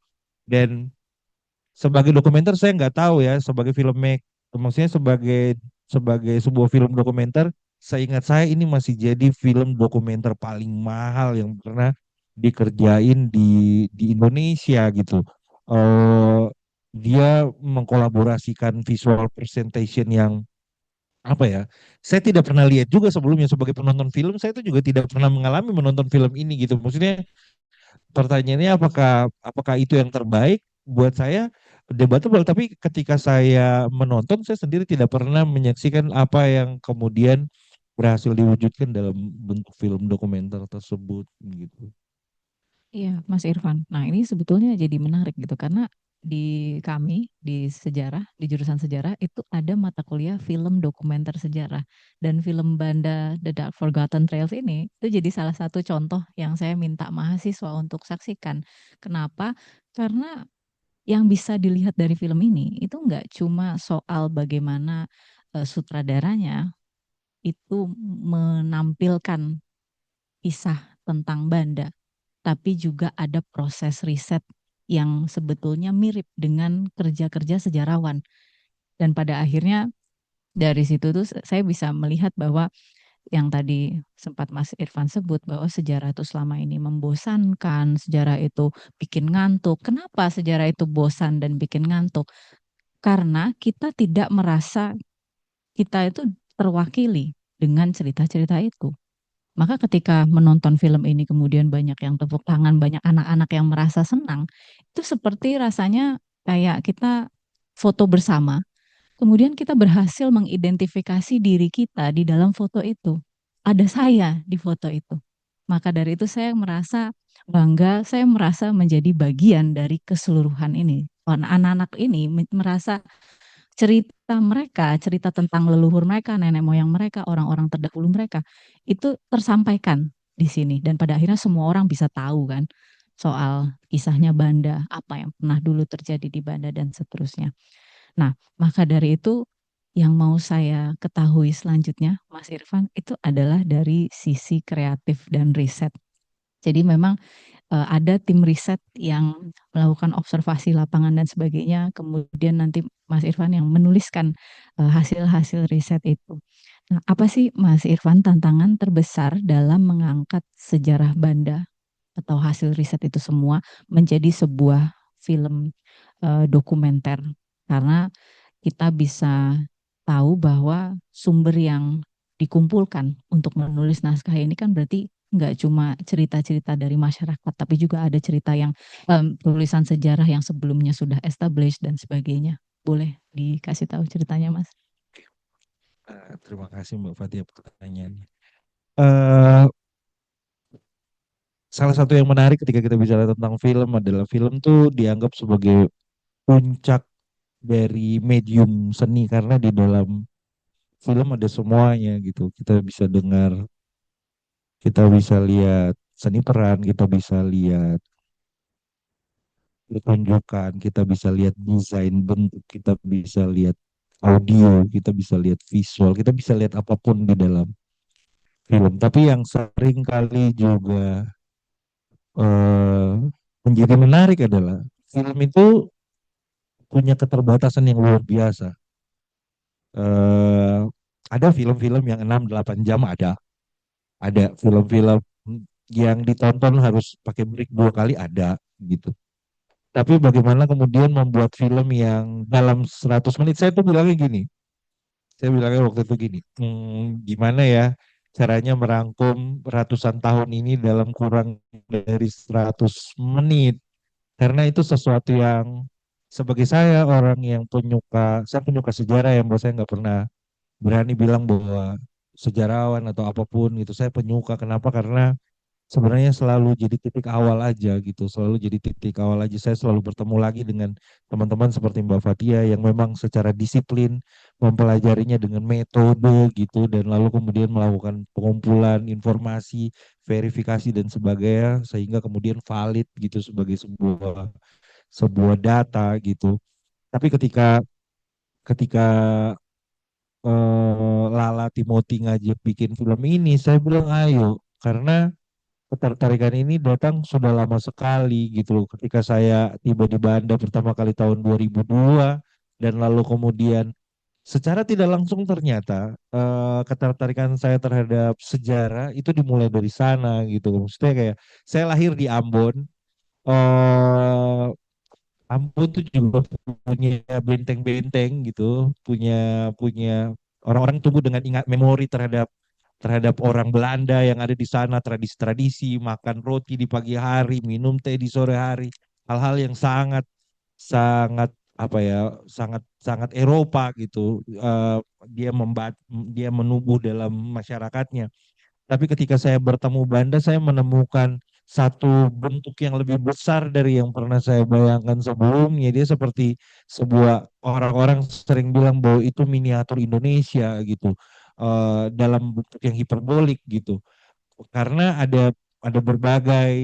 Speaker 18: Dan sebagai dokumenter saya nggak tahu ya, sebagai filmmaker, maksudnya sebagai sebagai sebuah film dokumenter, seingat saya ini masih jadi film dokumenter paling mahal yang pernah dikerjain di Indonesia gitu. Eh dia mengkolaborasikan visual presentation yang apa ya? Saya tidak pernah lihat juga sebelumnya sebagai penonton film, saya itu juga tidak pernah mengalami menonton film ini gitu. Maksudnya pertanyaannya apakah apakah itu yang terbaik buat saya debatable, tapi ketika saya menonton saya sendiri tidak pernah menyaksikan apa yang kemudian berhasil diwujudkan dalam bentuk film dokumenter tersebut gitu.
Speaker 17: Iya, Mas Irfan. Nah, ini sebetulnya jadi menarik gitu karena di kami di sejarah, di jurusan sejarah itu ada mata kuliah film dokumenter sejarah dan film Banda The Dark Forgotten Trails ini itu jadi salah satu contoh yang saya minta mahasiswa untuk saksikan. Kenapa? Karena yang bisa dilihat dari film ini itu nggak cuma soal bagaimana sutradaranya itu menampilkan kisah tentang Banda, tapi juga ada proses riset yang sebetulnya mirip dengan kerja-kerja sejarawan. Dan pada akhirnya dari situ tuh saya bisa melihat bahwa yang tadi sempat Mas Irfan sebut bahwa sejarah itu selama ini membosankan, sejarah itu bikin ngantuk. Kenapa sejarah itu bosan dan bikin ngantuk? Karena kita tidak merasa kita itu terwakili dengan cerita-cerita itu. Maka ketika menonton film ini kemudian banyak yang tepuk tangan, banyak anak-anak yang merasa senang, itu seperti rasanya kayak kita foto bersama. Kemudian kita berhasil mengidentifikasi diri kita di dalam foto itu. Ada saya di foto itu. Maka dari itu saya merasa bangga, saya merasa menjadi bagian dari keseluruhan ini. Anak-anak ini merasa cerita mereka, cerita tentang leluhur mereka, nenek moyang mereka, orang-orang terdahulu mereka, itu tersampaikan di sini. Dan pada akhirnya semua orang bisa tahu kan soal kisahnya Banda, apa yang pernah dulu terjadi di Banda dan seterusnya. Nah, maka dari itu yang mau saya ketahui selanjutnya, Mas Irfan, itu adalah dari sisi kreatif dan riset. Jadi memang ada tim riset yang melakukan observasi lapangan dan sebagainya, kemudian nanti Mas Irfan yang menuliskan hasil-hasil riset itu. Nah, apa sih Mas Irfan tantangan terbesar dalam mengangkat sejarah Banda atau hasil riset itu semua menjadi sebuah film dokumenter? Karena kita bisa tahu bahwa sumber yang dikumpulkan untuk menulis naskah ini kan berarti nggak cuma cerita-cerita dari masyarakat, tapi juga ada cerita yang tulisan sejarah yang sebelumnya sudah established dan sebagainya. Boleh dikasih tahu ceritanya, Mas?
Speaker 18: Terima kasih Mbak Fatia pertanyaannya. Eh, Salah satu yang menarik ketika kita bicara tentang film adalah film tuh dianggap sebagai puncak dari medium seni karena di dalam film ada semuanya gitu. Kita bisa dengar, kita bisa lihat seni peran, kita bisa lihat pertunjukan, kita bisa lihat desain bentuk, kita bisa lihat audio, kita bisa lihat visual, kita bisa lihat apapun di dalam film. Tapi yang sering kali juga eh, menjadi menarik adalah film itu punya keterbatasan yang luar biasa. Eh, ada film-film yang 6-8 jam ada film-film yang ditonton harus pakai break 2 kali ada gitu. Tapi bagaimana kemudian membuat film yang dalam 100 menit, saya tuh bilangnya gini, saya bilangnya waktu itu gini, gimana ya caranya merangkum ratusan tahun ini dalam kurang dari 100 menit. Karena itu sesuatu yang sebagai saya orang yang saya penyuka sejarah yang bahwa saya nggak pernah berani bilang bahwa sejarawan atau apapun gitu. Saya penyuka, kenapa? Karena sebenarnya selalu jadi titik awal aja gitu, selalu jadi titik awal aja. Saya selalu bertemu lagi dengan teman-teman seperti Mbak Fatia yang memang secara disiplin mempelajarinya dengan metode gitu, dan lalu kemudian melakukan pengumpulan informasi, verifikasi dan sebagainya sehingga kemudian valid gitu sebagai sebuah sebuah data gitu. Tapi ketika ketika Lala Timothy ngajak bikin film ini, saya bilang ayo, karena ketertarikan ini datang sudah lama sekali gitu loh. Ketika saya tiba di Banda pertama kali tahun 2002 dan lalu kemudian secara tidak langsung ternyata ketertarikan saya terhadap sejarah itu dimulai dari sana gitu. Maksudnya kayak saya lahir di Ambon. eh Ambon tuh juga punya benteng-benteng gitu, punya punya orang-orang tumbuh dengan ingat memori terhadap terhadap orang Belanda yang ada di sana, tradisi-tradisi, makan roti di pagi hari, minum teh di sore hari, hal-hal yang sangat sangat apa ya, sangat sangat Eropa gitu. Dia dia menubuh dalam masyarakatnya. Tapi ketika saya bertemu Banda, saya menemukan satu bentuk yang lebih besar dari yang pernah saya bayangkan sebelumnya. Dia seperti sebuah, orang-orang sering bilang bahwa itu miniatur Indonesia gitu, dalam bentuk yang hiperbolik gitu. Karena ada berbagai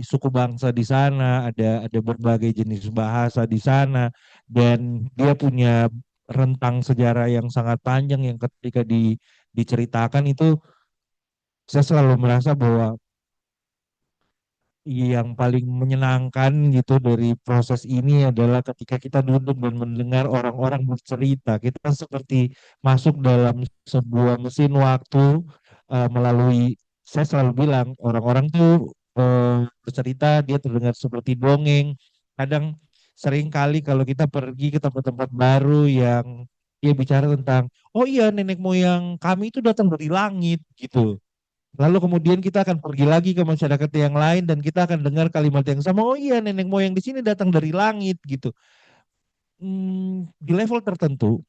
Speaker 18: suku bangsa di sana, ada berbagai jenis bahasa di sana, dan dia punya rentang sejarah yang sangat panjang yang ketika diceritakan itu saya selalu merasa bahwa yang paling menyenangkan gitu dari proses ini adalah ketika kita duduk dan mendengar orang-orang bercerita. Kita seperti masuk dalam sebuah mesin waktu melalui, saya selalu bilang, orang-orang tuh bercerita, dia terdengar seperti dongeng. Kadang sering kali kalau kita pergi ke tempat-tempat baru yang dia bicara tentang, oh iya nenek moyang kami itu datang dari langit gitu. Lalu kemudian kita akan pergi lagi ke masyarakat yang lain dan kita akan dengar kalimat yang sama. Oh iya, nenek moyang di sini datang dari langit gitu. Di level tertentu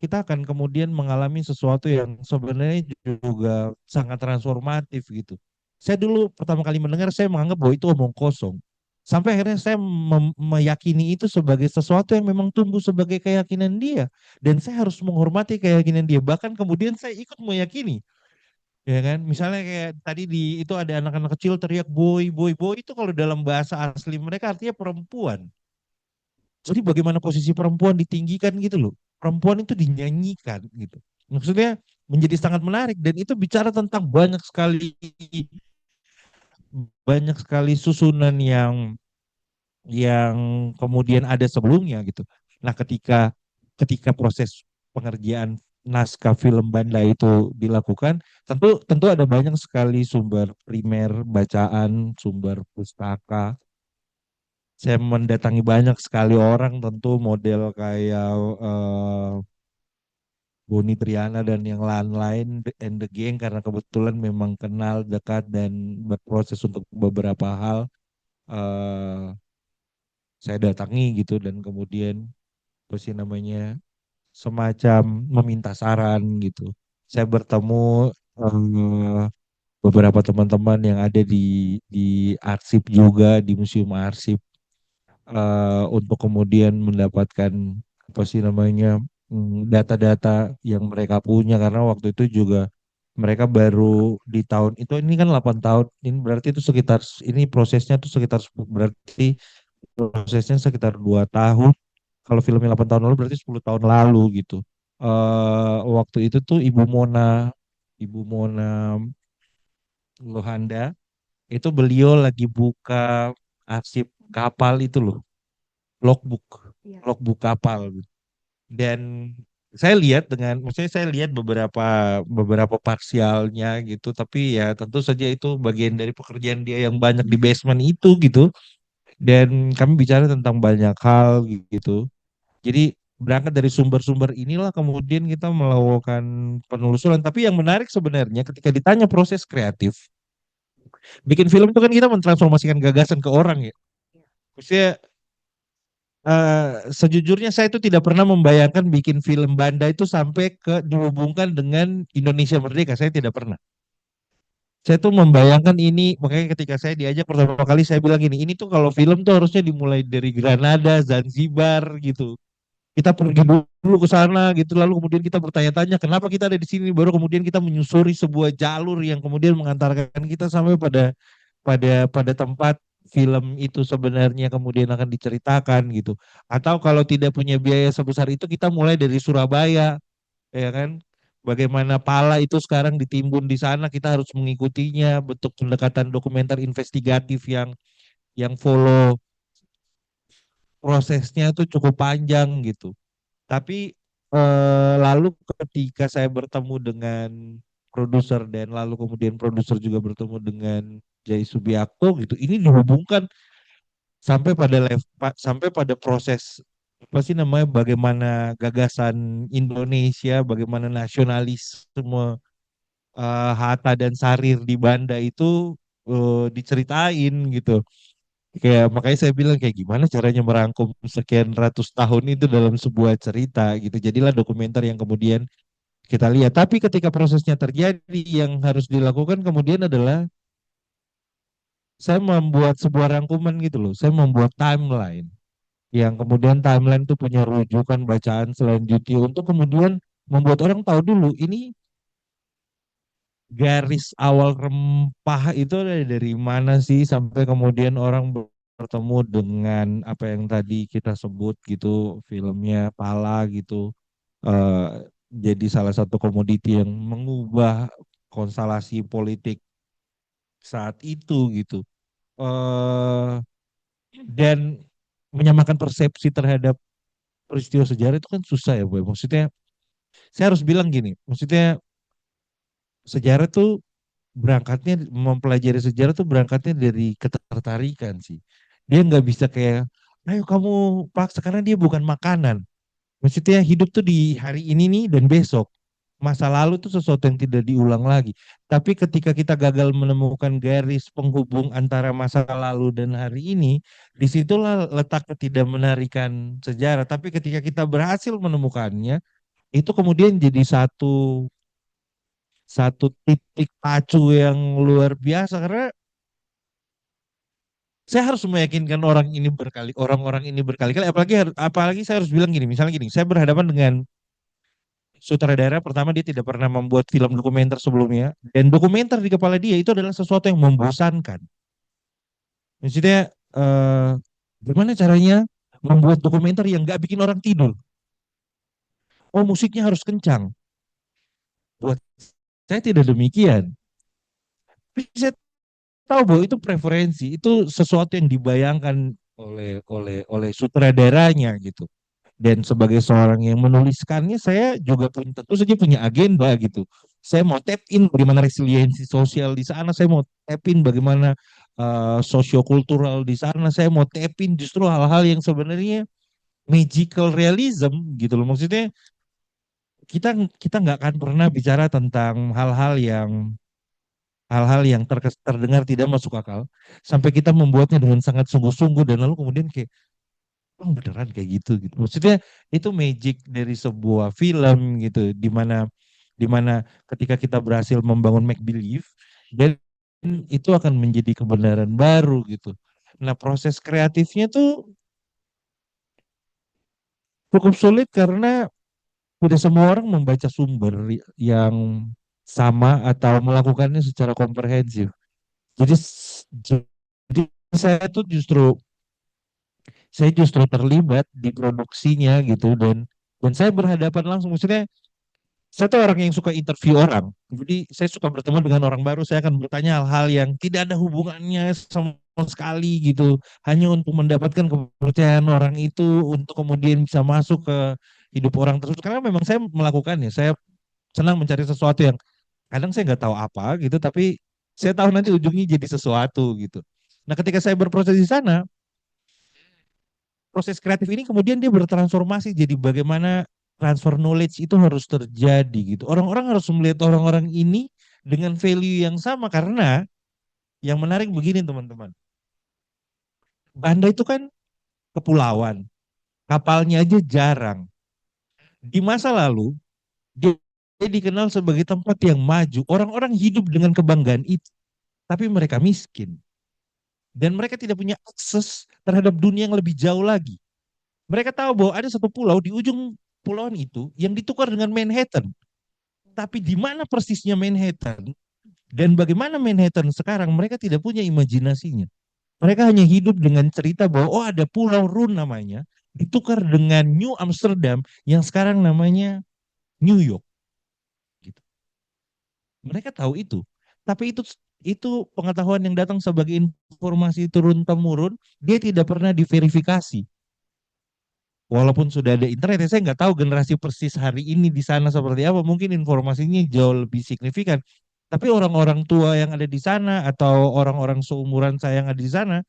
Speaker 18: kita akan kemudian mengalami sesuatu yang sebenarnya juga sangat transformatif gitu. Saya dulu pertama kali mendengar, saya menganggap bahwa itu omong kosong. Sampai akhirnya saya meyakini itu sebagai sesuatu yang memang tumbuh sebagai keyakinan dia. Dan saya harus menghormati keyakinan dia. Bahkan kemudian saya ikut meyakini. Ya kan, misalnya kayak tadi itu ada anak-anak kecil teriak boy, boy, boy, itu kalau dalam bahasa asli mereka artinya perempuan. Jadi bagaimana posisi perempuan ditinggikan gitu loh. Perempuan itu dinyanyikan gitu. Maksudnya menjadi sangat menarik dan itu bicara tentang banyak sekali susunan yang kemudian ada sebelumnya gitu. Nah, ketika proses pengerjaan naskah film Banda itu dilakukan, tentu tentu ada banyak sekali sumber primer bacaan, sumber pustaka. Saya mendatangi banyak sekali orang, tentu model kayak Boni Triana dan yang lain-lain and the gang, karena kebetulan memang kenal dekat dan berproses untuk beberapa hal. eh saya datangi gitu dan kemudian apa sih namanya semacam meminta saran gitu. Saya bertemu eh, beberapa teman-teman yang ada di arsip juga, di museum arsip, untuk kemudian mendapatkan apa sih namanya data-data yang mereka punya, karena waktu itu juga mereka baru di tahun itu, ini kan 8 tahun, ini berarti itu sekitar, ini prosesnya tuh sekitar berarti prosesnya sekitar 2 tahun. Kalau filmnya 8 tahun lalu berarti 10 tahun lalu gitu. Waktu itu tuh Ibu Mona Lohanda, itu beliau lagi buka arsip kapal itu loh, logbook, logbook kapal gitu. Dan saya lihat maksudnya saya lihat beberapa beberapa parsialnya gitu, tapi ya tentu saja itu bagian dari pekerjaan dia yang banyak di basement itu gitu. Dan kami bicara tentang banyak hal gitu. Jadi berangkat dari sumber-sumber inilah kemudian kita melakukan penelusuran. Tapi yang menarik sebenarnya ketika ditanya proses kreatif, bikin film itu kan kita mentransformasikan gagasan ke orang ya. Maksudnya sejujurnya saya itu tidak pernah membayangkan bikin film Banda itu sampai ke dihubungkan dengan Indonesia Merdeka. Saya tidak pernah. Saya tuh membayangkan ini, makanya ketika saya diajak pertama kali saya bilang gini, ini tuh kalau film tuh harusnya dimulai dari Granada, Zanzibar gitu. Kita pergi dulu ke sana gitu, lalu kemudian kita bertanya-tanya kenapa kita ada di sini, baru kemudian kita menyusuri sebuah jalur yang kemudian mengantarkan kita sampai pada tempat film itu sebenarnya kemudian akan diceritakan gitu. Atau kalau tidak punya biaya sebesar itu, kita mulai dari Surabaya, ya kan? Bagaimana pala itu sekarang ditimbun di sana, kita harus mengikutinya, bentuk pendekatan dokumenter investigatif yang follow prosesnya itu cukup panjang gitu. Tapi lalu ketika saya bertemu dengan produser dan lalu kemudian produser juga bertemu dengan Jai Subiakto gitu, ini dihubungkan sampai pada proses apa sih namanya, bagaimana gagasan Indonesia, bagaimana nasionalisme Hatta dan Sarir di Banda itu diceritain gitu. Kayak makanya saya bilang kayak gimana caranya merangkum sekian ratus tahun itu dalam sebuah cerita gitu. Jadilah dokumenter yang kemudian kita lihat. Tapi ketika prosesnya terjadi, yang harus dilakukan kemudian adalah saya membuat sebuah rangkuman gitu loh. Saya membuat timeline yang kemudian timeline itu punya rujukan bacaan selanjutnya untuk kemudian membuat orang tahu dulu ini garis awal rempah itu dari mana sih sampai kemudian orang bertemu dengan apa yang tadi kita sebut gitu, filmnya Pala gitu, eh, jadi salah satu komoditi yang mengubah konstelasi politik saat itu gitu. eh dan menyamakan persepsi terhadap peristiwa sejarah itu kan susah ya, Boy. Maksudnya saya harus bilang gini, maksudnya sejarah tuh berangkatnya, mempelajari sejarah tuh berangkatnya dari ketertarikan sih. Dia nggak bisa kayak, ayo kamu paksa, karena dia bukan makanan. Maksudnya hidup tuh di hari ini nih dan besok. Masa lalu tuh sesuatu yang tidak diulang lagi. Tapi ketika kita gagal menemukan garis penghubung antara masa lalu dan hari ini, disitulah letak ketidakmenarikan sejarah. Tapi ketika kita berhasil menemukannya, itu kemudian jadi satu satu titik pacu yang luar biasa karena saya harus meyakinkan orang-orang ini berkali-kali, apalagi saya harus bilang gini, misalnya gini, saya berhadapan dengan sutradara, pertama dia tidak pernah membuat film dokumenter sebelumnya, dan dokumenter di kepala dia itu adalah sesuatu yang membosankan. Maksudnya gimana caranya membuat dokumenter yang nggak bikin orang tidur? Oh, musiknya harus kencang. Buat saya tidak demikian. Tapi saya tahu bahwa itu preferensi, itu sesuatu yang dibayangkan oleh sutradaranya gitu. Dan sebagai seorang yang menuliskannya, saya juga tentu saja punya agenda gitu. Saya mau tap in bagaimana resiliensi sosial di sana, saya mau tap in bagaimana sosiokultural di sana, saya mau tap in justru hal-hal yang sebenarnya magical realism gitu loh. Maksudnya kita kita nggak akan pernah bicara tentang hal-hal yang terdengar tidak masuk akal sampai kita membuatnya dengan sangat sungguh-sungguh dan lalu kemudian kayak oh beneran kayak gitu. Maksudnya itu magic dari sebuah film gitu di mana ketika kita berhasil membangun make believe dan itu akan menjadi kebenaran baru gitu. Nah, proses kreatifnya tuh cukup sulit karena tidak semua orang membaca sumber yang sama atau melakukannya secara komprehensif. Jadi jadi saya justru terlibat di produksinya gitu dan saya berhadapan langsung, maksudnya saya tuh orang yang suka interview orang, jadi saya suka bertemu dengan orang baru, saya akan bertanya hal-hal yang tidak ada hubungannya sama sekali gitu, hanya untuk mendapatkan kepercayaan orang itu untuk kemudian bisa masuk ke hidup orang tersebut karena memang saya melakukannya, saya senang mencari sesuatu yang kadang saya nggak tahu apa gitu tapi saya tahu nanti ujungnya jadi sesuatu gitu. Nah, ketika saya berproses di sana, proses kreatif ini kemudian dia bertransformasi jadi bagaimana transfer knowledge itu harus terjadi gitu. Orang-orang harus melihat orang-orang ini dengan value yang sama karena yang menarik begini teman-teman. Banda itu kan kepulauan, kapalnya aja jarang. Di masa lalu dia dikenal sebagai tempat yang maju. Orang-orang hidup dengan kebanggaan itu, tapi mereka miskin. Dan mereka tidak punya akses terhadap dunia yang lebih jauh lagi. Mereka tahu bahwa ada satu pulau di ujung pulauan itu yang ditukar dengan Manhattan. Tapi di mana persisnya Manhattan dan bagaimana Manhattan sekarang mereka tidak punya imajinasinya. Mereka hanya hidup dengan cerita bahwa oh ada Pulau Run namanya ditukar dengan New Amsterdam yang sekarang namanya New York. Gitu. Mereka tahu itu. Tapi itu pengetahuan yang datang sebagai informasi turun-temurun, dia tidak pernah diverifikasi. Walaupun sudah ada internet, saya nggak tahu generasi persis hari ini di sana seperti apa. Mungkin informasinya jauh lebih signifikan. Tapi orang-orang tua yang ada di sana atau orang-orang seumuran saya yang ada di sana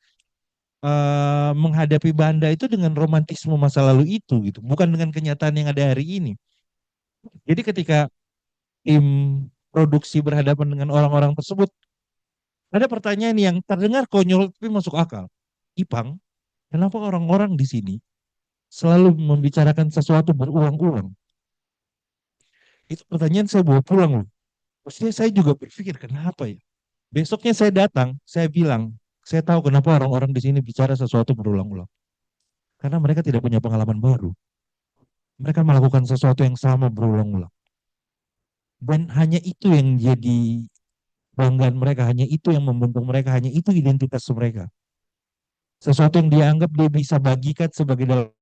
Speaker 18: menghadapi Banda itu dengan romantisme masa lalu itu, gitu. Bukan dengan kenyataan yang ada hari ini. Jadi ketika tim produksi berhadapan dengan orang-orang tersebut, ada pertanyaan yang terdengar konyol tapi masuk akal. Ipang, kenapa orang-orang di sini selalu membicarakan sesuatu berulang-ulang? Itu pertanyaan saya bawa pulang loh. Maksudnya saya juga berpikir kenapa ya. Besoknya saya datang, saya bilang, saya tahu kenapa orang-orang di sini bicara sesuatu berulang-ulang. Karena mereka tidak punya pengalaman baru. Mereka melakukan sesuatu yang sama berulang-ulang. Dan hanya itu yang jadi banggaan mereka, hanya itu yang membentuk mereka, hanya itu identitas mereka. Sesuatu yang dianggap dia bisa bagikan sebagai dalam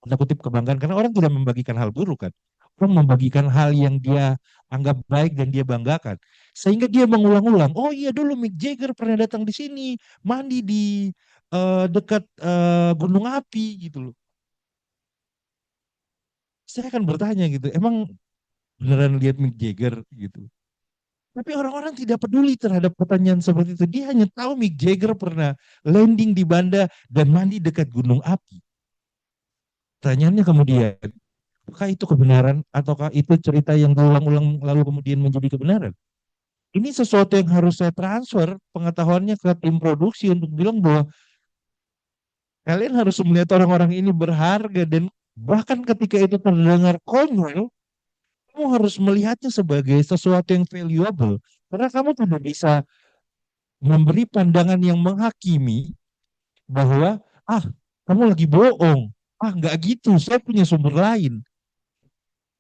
Speaker 18: tanda kutip kebanggaan, karena orang tidak membagikan hal buruk kan. Orang membagikan hal yang dia anggap baik dan dia banggakan. Sehingga dia mengulang-ulang, oh iya dulu Mick Jagger pernah datang di sini, mandi di dekat gunung api gitu loh. Saya akan bertanya gitu, emang beneran lihat Mick Jagger gitu? Tapi orang-orang tidak peduli terhadap pertanyaan seperti itu. Dia hanya tahu Mick Jagger pernah landing di Banda dan mandi dekat gunung api. Pertanyaannya kemudian, apakah itu kebenaran ataukah itu cerita yang berulang-ulang lalu kemudian menjadi kebenaran? Ini sesuatu yang harus saya transfer pengetahuannya ke tim produksi untuk bilang bahwa kalian harus melihat orang-orang ini berharga dan bahkan ketika itu terdengar konyol, kamu harus melihatnya sebagai sesuatu yang valuable. Karena kamu tidak bisa memberi pandangan yang menghakimi bahwa, kamu lagi bohong. Nggak gitu, saya punya sumber lain.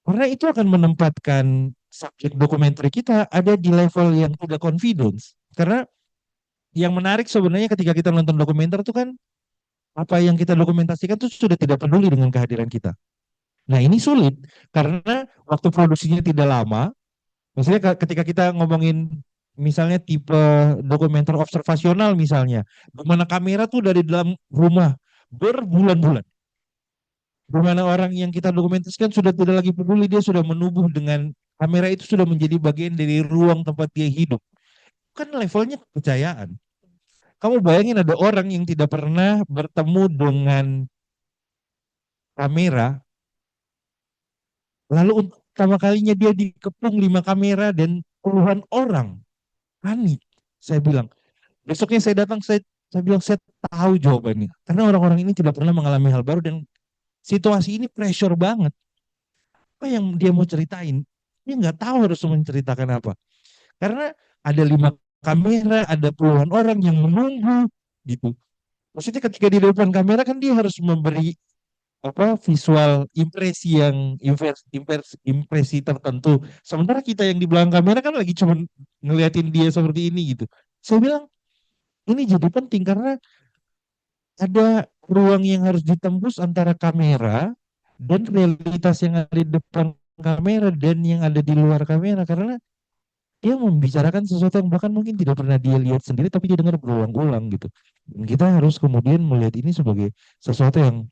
Speaker 18: Karena itu akan menempatkan subjek dokumenter kita ada di level yang tidak confidence. Karena yang menarik sebenarnya ketika kita nonton dokumenter itu kan apa yang kita dokumentasikan itu sudah tidak peduli dengan kehadiran kita. Nah ini sulit karena waktu produksinya tidak lama. Maksudnya ketika kita ngomongin misalnya tipe dokumenter observasional misalnya, di mana kamera tuh dari dalam rumah berbulan-bulan. Di mana orang yang kita dokumentasikan sudah tidak lagi peduli, dia sudah menubuh dengan kamera itu sudah menjadi bagian dari ruang tempat dia hidup. Kan levelnya kepercayaan. Kamu bayangin ada orang yang tidak pernah bertemu dengan kamera, lalu untuk pertama kalinya dia dikepung 5 kamera dan puluhan orang. Panik. Saya bilang, besoknya saya datang, saya bilang saya tahu jawabannya. Karena orang-orang ini tidak pernah mengalami hal baru dan situasi ini pressure banget. Apa yang dia mau ceritain? Dia nggak tahu harus menceritakan apa. Karena ada 5 kamera, ada puluhan orang yang menunggu gitu. Maksudnya ketika di depan kamera kan dia harus memberi visual impresi yang impresi tertentu. Sementara kita yang di belakang kamera kan lagi cuma ngeliatin dia seperti ini gitu. Saya bilang ini jadi penting karena ada ruang yang harus ditembus antara kamera dan realitas yang ada di depan kamera dan yang ada di luar kamera karena dia membicarakan sesuatu yang bahkan mungkin tidak pernah dia lihat sendiri tapi dia dengar berulang-ulang gitu. Dan kita harus kemudian melihat ini sebagai sesuatu yang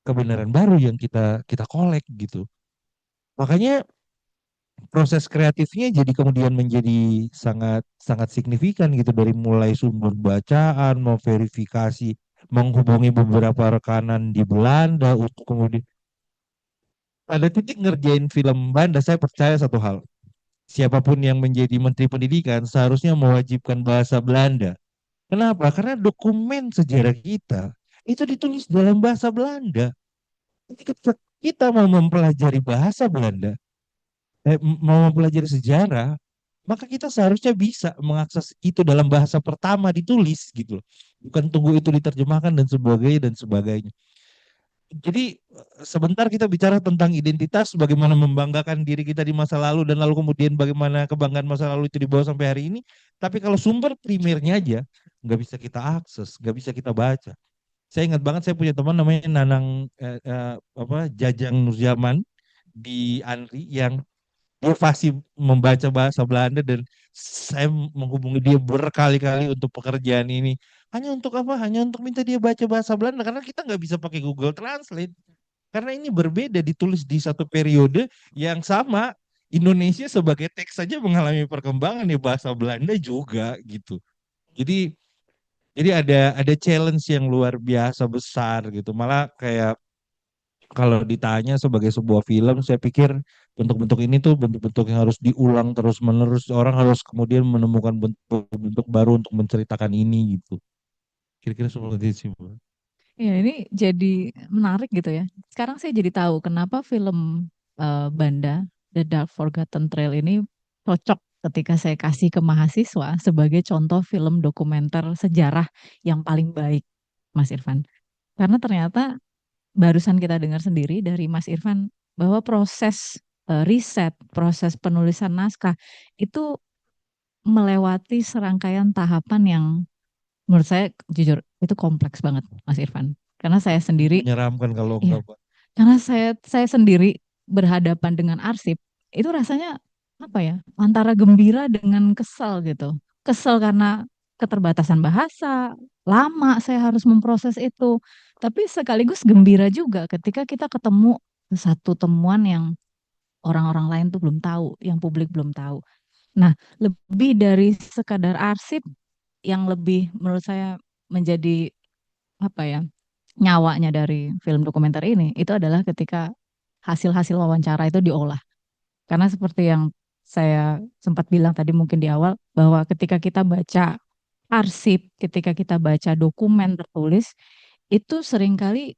Speaker 18: kebenaran baru yang kita kolek gitu. Makanya proses kreatifnya jadi kemudian menjadi sangat sangat signifikan gitu dari mulai sumber bacaan, mau verifikasi, menghubungi beberapa rekanan di Belanda untuk kemudian pada titik ngerjain film Belanda saya percaya satu hal. Siapapun yang menjadi menteri pendidikan seharusnya mewajibkan bahasa Belanda. Kenapa? Karena dokumen sejarah kita itu ditulis dalam bahasa Belanda. Ketika kita mau mempelajari bahasa Belanda, mau mempelajari sejarah, maka kita seharusnya bisa mengakses itu dalam bahasa pertama ditulis gitu. Bukan tunggu itu diterjemahkan dan sebagainya dan sebagainya. Jadi sebentar kita bicara tentang identitas, bagaimana membanggakan diri kita di masa lalu dan lalu kemudian bagaimana kebanggaan masa lalu itu dibawa sampai hari ini. Tapi kalau sumber primernya aja nggak bisa kita akses, nggak bisa kita baca. Saya ingat banget saya punya teman namanya Nanang Jajang Nurjaman di ANRI yang dia fasih membaca bahasa Belanda dan saya menghubungi dia berkali-kali untuk pekerjaan ini. Hanya untuk apa? Hanya untuk minta dia baca bahasa Belanda karena kita nggak bisa pakai Google Translate. Karena ini berbeda ditulis di satu periode yang sama. Indonesia sebagai teks saja mengalami perkembangan ya bahasa Belanda juga gitu. Jadi ada challenge yang luar biasa besar gitu. Malah kayak kalau ditanya sebagai sebuah film, saya pikir bentuk-bentuk ini tuh bentuk-bentuk yang harus diulang terus-menerus. Orang harus kemudian menemukan bentuk-bentuk baru untuk menceritakan ini gitu. Kira-kira seperti itu sih, Mbak.
Speaker 17: Ya, ini jadi menarik gitu ya. Sekarang saya jadi tahu kenapa film Banda, The Dark Forgotten Trail ini cocok ketika saya kasih ke mahasiswa sebagai contoh film dokumenter sejarah yang paling baik, Mas Irfan. Karena ternyata barusan kita dengar sendiri dari Mas Irfan bahwa proses riset, proses penulisan naskah itu melewati serangkaian tahapan yang menurut saya jujur itu kompleks banget, Mas Irfan. Karena saya sendiri
Speaker 18: menyeramkan kalau
Speaker 17: iya,
Speaker 18: enggak, Pak.
Speaker 17: karena saya sendiri berhadapan dengan arsip itu rasanya apa ya? Antara gembira dengan kesal gitu. Kesal karena keterbatasan bahasa, lama saya harus memproses itu. Tapi sekaligus gembira juga ketika kita ketemu satu temuan yang orang-orang lain tuh belum tahu, yang publik belum tahu. Nah, lebih dari sekadar arsip yang lebih menurut saya menjadi apa ya? Nyawanya dari film dokumenter ini itu adalah ketika hasil-hasil wawancara itu diolah. Karena seperti yang saya sempat bilang tadi mungkin di awal bahwa ketika kita baca arsip, ketika kita baca dokumen tertulis itu seringkali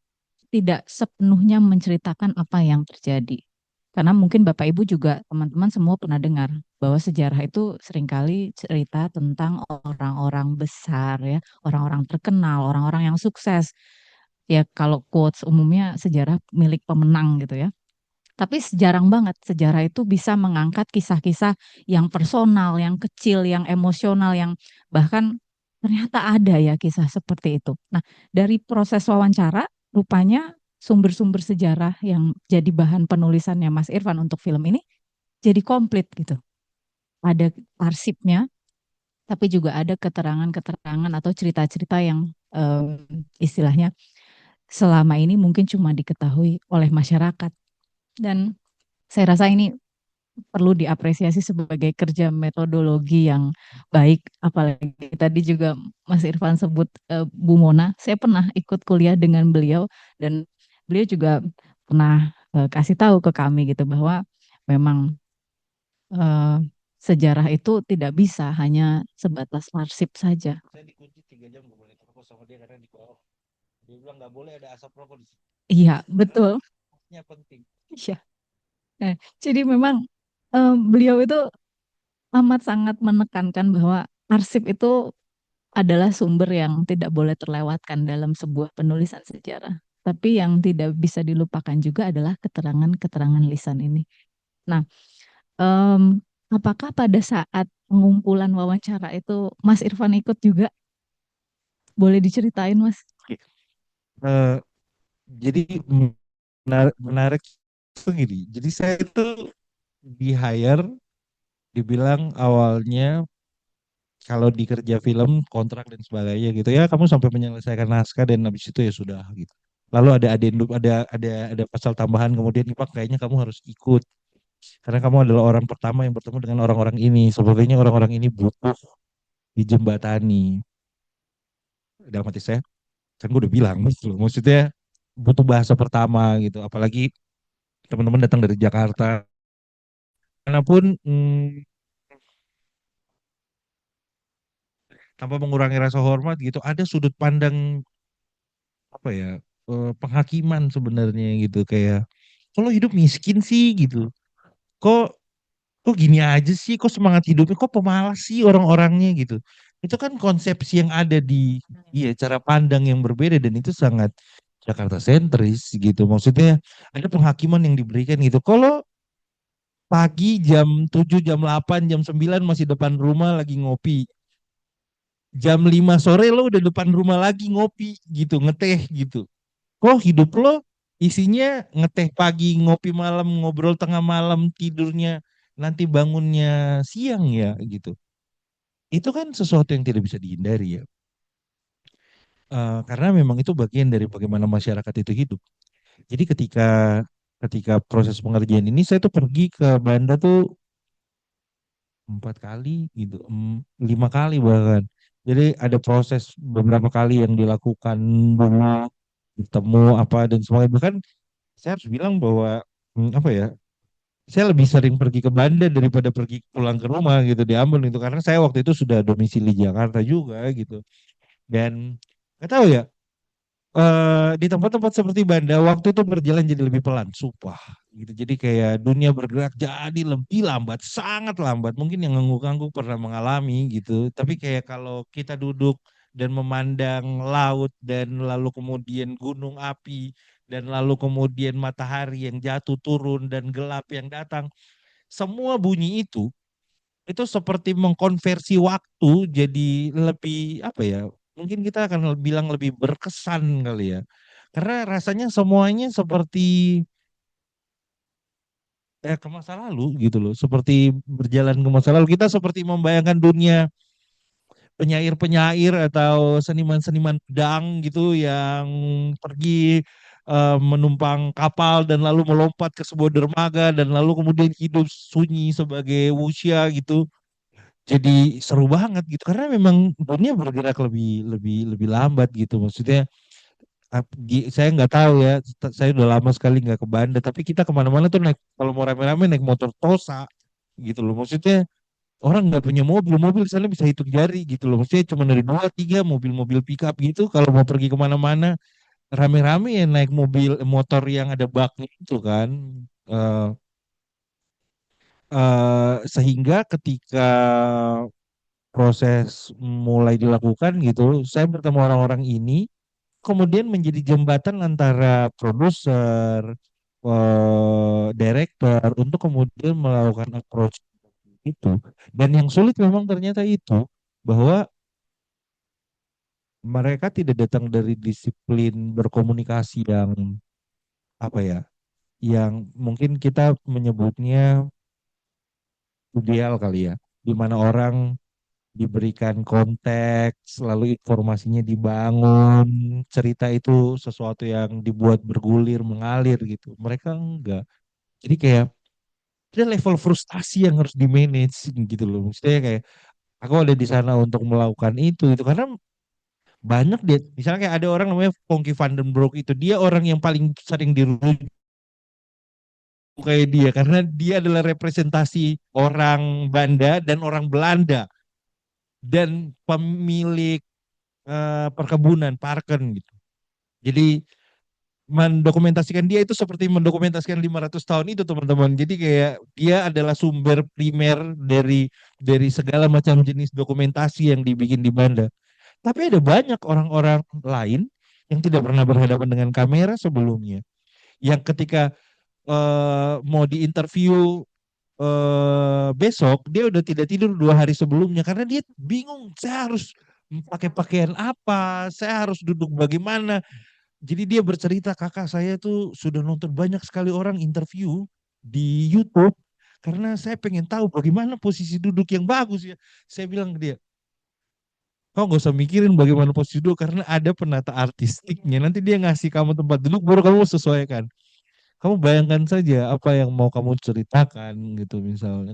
Speaker 17: tidak sepenuhnya menceritakan apa yang terjadi. Karena mungkin Bapak Ibu juga teman-teman semua pernah dengar bahwa sejarah itu seringkali cerita tentang orang-orang besar ya, orang-orang terkenal, orang-orang yang sukses. Ya kalau quotes umumnya sejarah milik pemenang gitu ya. Tapi jarang banget sejarah itu bisa mengangkat kisah-kisah yang personal, yang kecil, yang emosional, yang bahkan ternyata ada ya kisah seperti itu. Nah, dari proses wawancara, rupanya sumber-sumber sejarah yang jadi bahan penulisannya Mas Irfan untuk film ini jadi komplit gitu. Ada arsipnya, tapi juga ada keterangan-keterangan atau cerita-cerita yang istilahnya selama ini mungkin cuma diketahui oleh masyarakat. Dan saya rasa ini perlu diapresiasi sebagai kerja metodologi yang baik. Apalagi tadi juga Mas Irfan sebut Bu Mona, saya pernah ikut kuliah dengan beliau dan beliau juga pernah kasih tahu ke kami gitu bahwa memang sejarah itu tidak bisa hanya sebatas arsip saja.
Speaker 18: Saya dikunci 3 jam gak boleh rokok sama dia karena di bawah. Dia bilang nggak boleh ada asap rokok di sini.
Speaker 17: Iya, betul.
Speaker 18: Ini penting.
Speaker 17: Iya. Nah, jadi memang beliau itu amat sangat menekankan bahwa arsip itu adalah sumber yang tidak boleh terlewatkan dalam sebuah penulisan sejarah. Tapi yang tidak bisa dilupakan juga adalah keterangan-keterangan lisan ini. Nah, apakah pada saat pengumpulan wawancara itu Mas Irfan ikut juga? Boleh diceritain, Mas?
Speaker 18: Jadi menarik tuh gini. Jadi saya itu di hire, dibilang awalnya kalau di kerja film kontrak dan sebagainya gitu ya, kamu sampai menyelesaikan naskah dan habis itu ya sudah gitu. Lalu ada adendum, ada pasal tambahan, kemudian Ipak kayaknya kamu harus ikut karena kamu adalah orang pertama yang bertemu dengan orang-orang ini. Sebenarnya orang-orang ini butuh dijembatani. Dalam hati saya, kan gue udah bilang gitu loh. Maksudnya butuh bahasa pertama gitu. Apalagi teman-teman datang dari Jakarta. Manapun tanpa mengurangi rasa hormat gitu, ada sudut pandang apa ya, penghakiman sebenarnya gitu, kayak kalau hidup miskin sih gitu, kok kok gini aja sih, kok semangat hidupnya, kok pemalas sih orang-orangnya gitu. Itu kan konsepsi yang ada di, iya, cara pandang yang berbeda dan itu sangat Jakarta sentris gitu. Maksudnya ada penghakiman yang diberikan gitu. Kalau pagi jam 7, jam 8, jam 9 masih depan rumah lagi ngopi. Jam 5 sore lo udah depan rumah lagi ngopi gitu, ngeteh gitu. Kok hidup lo isinya ngeteh pagi, ngopi malam, ngobrol tengah malam, tidurnya nanti bangunnya siang ya gitu. Itu kan sesuatu yang tidak bisa dihindari ya. Karena memang itu bagian dari bagaimana masyarakat itu hidup. Jadi ketika ketika proses pengerjaan ini saya tuh pergi ke Banda tuh 4 kali gitu, 5 kali bahkan. Jadi ada proses beberapa kali yang dilakukan dulu, bertemu apa dan sebagainya. Bahkan saya harus bilang bahwa apa ya, saya lebih sering pergi ke Banda daripada pergi pulang ke rumah gitu di Ambon itu, karena saya waktu itu sudah domisili Jakarta juga gitu. Dan nggak tahu ya, di tempat-tempat seperti Banda waktu itu berjalan jadi lebih pelan, sumpah gitu. Jadi kayak dunia bergerak jadi lebih lambat, sangat lambat. Mungkin yang ngangguk-ngangguk pernah mengalami gitu. Tapi kayak kalau kita duduk dan memandang laut dan lalu kemudian gunung api dan lalu kemudian matahari yang jatuh turun dan gelap yang datang, semua bunyi itu seperti mengkonversi waktu jadi lebih apa ya? Mungkin kita akan bilang lebih berkesan kali ya. Karena rasanya semuanya seperti ke masa lalu gitu loh. Seperti berjalan ke masa lalu. Kita seperti membayangkan dunia penyair-penyair atau seniman-seniman pedang gitu yang pergi menumpang kapal dan lalu melompat ke sebuah dermaga dan lalu kemudian hidup sunyi sebagai wuxia gitu. Jadi seru banget gitu karena memang dunia bergerak lebih lebih lebih lambat gitu. Maksudnya saya nggak tahu ya, saya udah lama sekali nggak ke Banda, tapi kita kemana-mana tuh naik, kalau mau rame-rame naik motor Tosa gitu loh. Maksudnya orang nggak punya mobil di sana bisa hitung jari gitu loh. Maksudnya cuma dari 2, 3 mobil-mobil pickup gitu. Kalau mau pergi kemana-mana rame-rame ya naik mobil motor yang ada baknya itu kan. sehingga ketika proses mulai dilakukan gitu, saya bertemu orang-orang ini, kemudian menjadi jembatan antara produser, director untuk kemudian melakukan approach itu. Dan yang sulit memang ternyata itu bahwa mereka tidak datang dari disiplin berkomunikasi yang apa ya, yang mungkin kita menyebutnya ideal kali ya, di mana orang diberikan konteks, lalu informasinya dibangun, cerita itu sesuatu yang dibuat bergulir, mengalir gitu. Mereka enggak. Jadi kayak ada level frustasi yang harus di manage gitu loh. Maksudnya kayak aku ada di sana untuk melakukan itu karena banyak dia, misalnya kayak ada orang namanya Ponky van den Broek, itu dia orang yang paling sering dirujuk kayak dia karena dia adalah representasi orang Banda dan orang Belanda dan pemilik perkebunan Parken gitu. Jadi mendokumentasikan dia itu seperti mendokumentasikan 500 tahun itu teman-teman. Jadi kayak dia adalah sumber primer dari segala macam jenis dokumentasi yang dibikin di Banda. Tapi ada banyak orang-orang lain yang tidak pernah berhadapan dengan kamera sebelumnya. Yang ketika mau diinterview besok, dia udah tidak tidur 2 hari sebelumnya karena dia bingung, saya harus pakai pakaian apa, saya harus duduk bagaimana. Jadi dia bercerita, kakak saya tuh sudah nonton banyak sekali orang interview di YouTube karena saya pengen tahu bagaimana posisi duduk yang bagus ya. Saya bilang ke dia, kau nggak usah mikirin bagaimana posisi duduk karena ada penata artistiknya. Nanti dia ngasih kamu tempat duduk baru kamu sesuaikan. Kamu bayangkan saja apa yang mau kamu ceritakan gitu misalnya.